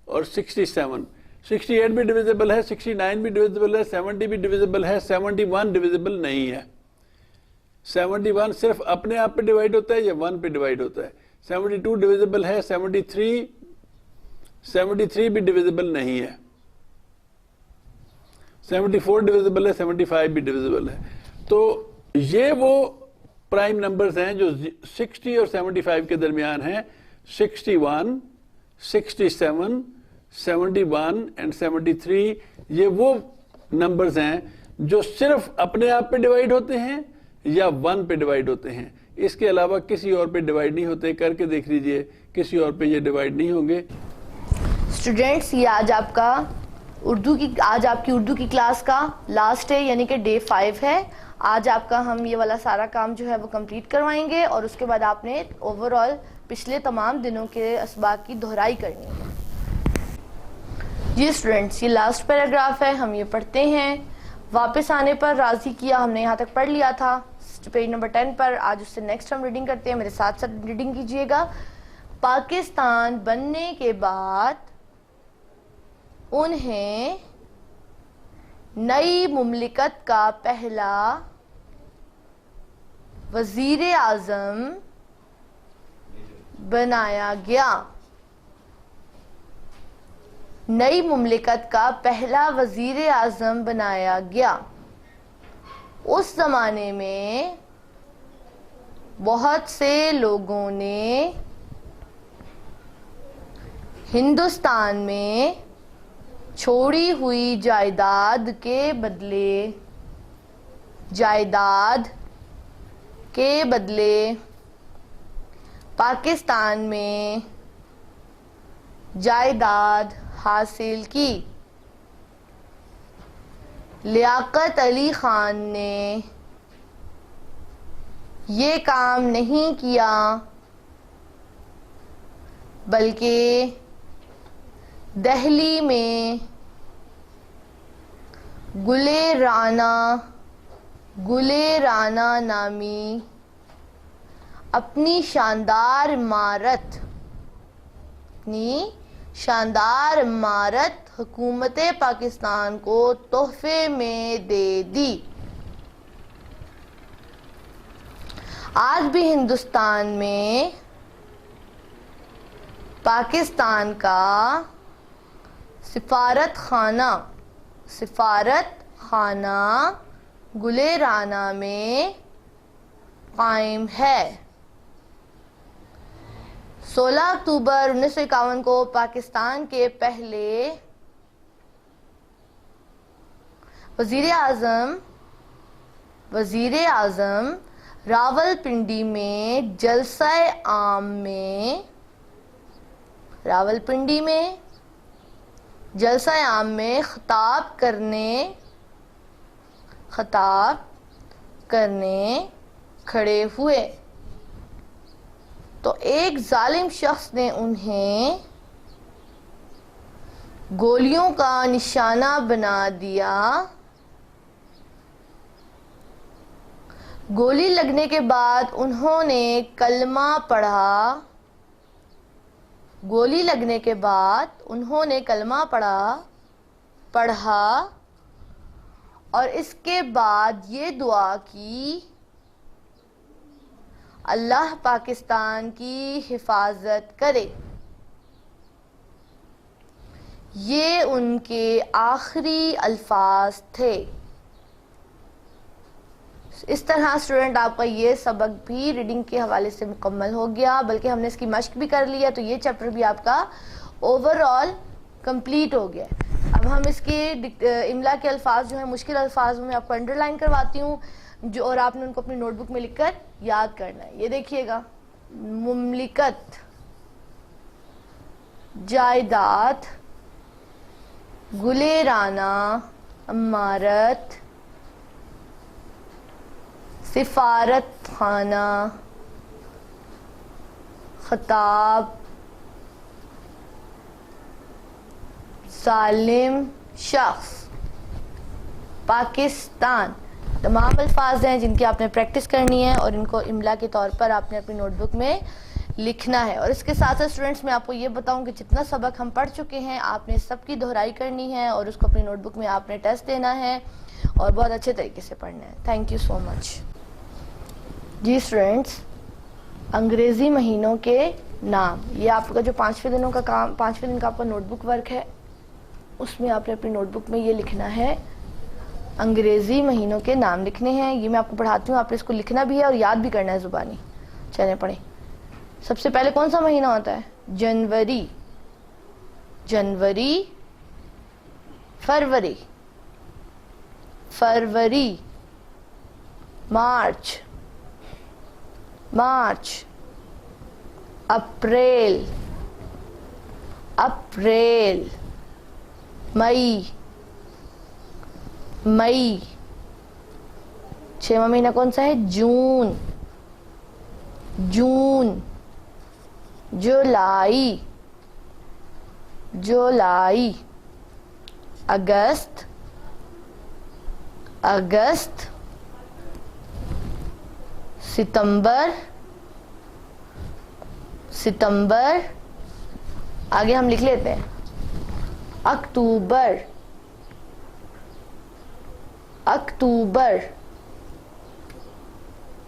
और 67, 68 भी डिविजिबल है, 69 भी डिविजिबल है, 70 भी डिविजिबल है, 71 डिविजिबल नहीं है। 71 सिर्फ अपने आप पे डिवाइड होता है या 1 पे डिवाइड होता है। 72 डिविजिबल है, 73 भी डिविजिबल नहीं है, 74 डिविजिबल है, 75 भी डिविजिबल है। तो ये वो प्राइम नंबर्स हैं जो 60 और 75 के दरमियान हैं। 61, 67, 71 एंड 73 ये वो नंबर्स हैं जो सिर्फ अपने आप पे डिवाइड होते हैं या 1 पे डिवाइड होते हैं, इसके अलावा किसी और पे डिवाइड नहीं होते। करके देख लीजिए, किसी और पे ये डिवाइड नहीं होंगे। स्टूडेंट्स, ये आज आपकी उर्दू की क्लास का लास्ट है, यानी कि डे 5 है। आज आपका हम ये वाला सारा काम जो है वो कंप्लीट करवाएंगे और उसके बाद आपने ओवरऑल पिछले तमाम दिनों के असबाक की दोहराई करनी है। जी स्टूडेंट्स, ये लास्ट पैराग्राफ है, हम ये पढ़ते हैं। वापस आने पर राजी किया हमने यहाँ तक पढ़ लिया था पेज नंबर 10 पर। आज उससे नेक्स्ट हम रीडिंग करते हैं, मेरे साथ साथ रीडिंग कीजिएगा। पाकिस्तान बनने के बाद उन्हें नई मुमलिकत का पहला वजीर आज़म बनाया गया। नई मुमलिकत का पहला वजीर आज़म बनाया गया। उस ज़माने में बहुत से लोगों ने हिंदुस्तान में छोड़ी हुई जायदाद के बदले पाकिस्तान में जायदाद हासिल की। लियाकत अली खान ने ये काम नहीं किया, बल्कि दिल्ली में गुले राना नामी अपनी शानदार इमारत हुकूमत पाकिस्तान को तोहफे में दे दी। आज भी हिंदुस्तान में पाकिस्तान का सिफारत खाना गुले राना में कायम है। 16 अक्टूबर 1951 को पाकिस्तान के पहले वजीर आज़म रावलपिंडी में जलसा-ए आम में खिताब करने खड़े हुए तो एक जालिम शख्स ने उन्हें गोलियों का निशाना बना दिया। गोली लगने के बाद उन्होंने कलमा पढ़ा और इसके बाद ये दुआ की अल्लाह पाकिस्तान की हिफाजत करे। ये उनके आखिरी अल्फाज थे। इस तरह स्टूडेंट आपका ये सबक भी रीडिंग के हवाले से मुकम्मल हो गया, बल्कि हमने इसकी मश्क भी कर लिया, तो ये चैप्टर भी आपका ओवरऑल कंप्लीट हो गया। अब हम इसके इमला के अल्फाज जो हैं, मुश्किल अल्फाज में आपको अंडरलाइन करवाती हूँ जो, और आपने उनको अपनी नोटबुक में लिखकर याद करना है। ये देखिएगा, मुमलिकत, जायदाद, गुलेराना, अमारत, सिफारत खाना, खताब, सालिम शख्स, पाकिस्तान। तमाम अल्फाज हैं जिनकी आपने प्रैक्टिस करनी है और इनको इमला के तौर पर आपने अपनी नोटबुक में लिखना है। और इसके साथ साथ स्टूडेंट्स मैं आपको ये बताऊं कि जितना सबक हम पढ़ चुके हैं आपने सबकी दोहराई करनी है और उसको अपनी नोटबुक में आपने टेस्ट देना है और बहुत अच्छे तरीके से पढ़ना है। Thank you so much. जी स्टूडेंट्स, अंग्रेज़ी महीनों के नाम, ये आपका जो 5वें दिन का आपका नोटबुक वर्क है, उसमें आपने अपनी नोटबुक में ये लिखना है, अंग्रेज़ी महीनों के नाम लिखने हैं। ये मैं आपको पढ़ाती हूँ, आपने इसको लिखना भी है और याद भी करना है ज़ुबानी। चलें पढ़ें। सबसे पहले कौन सा महीना होता है? जनवरी, जनवरी, फरवरी, फरवरी, मार्च, मार्च, अप्रैल, अप्रैल, मई, मई, 6वां महीना कौन सा है? जून, जून, जुलाई, जुलाई, अगस्त, अगस्त, सितंबर, सितंबर, आगे हम लिख लेते हैं, अक्टूबर, अक्टूबर,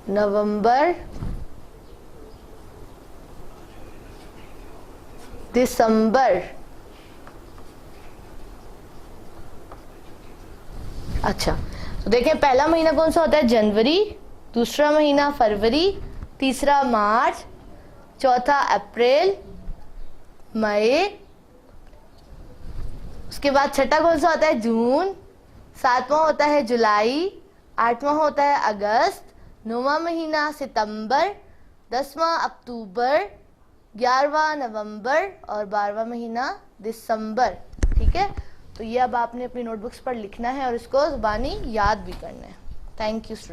नवंबर, दिसंबर। अच्छा, तो देखें पहला महीना कौन सा होता है? जनवरी, दूसरा महीना फरवरी, तीसरा मार्च, चौथा अप्रैल, मई, उसके बाद छठा कौन सा होता है? जून, सातवां होता है जुलाई, आठवां होता है अगस्त, 9वां महीना सितंबर, 10वां अक्टूबर, 11वां नवंबर और 12वां महीना दिसंबर। ठीक है, तो ये अब आपने अपनी नोटबुक्स पर लिखना है और इसको ज़ुबानी याद भी करना है। Thank you student.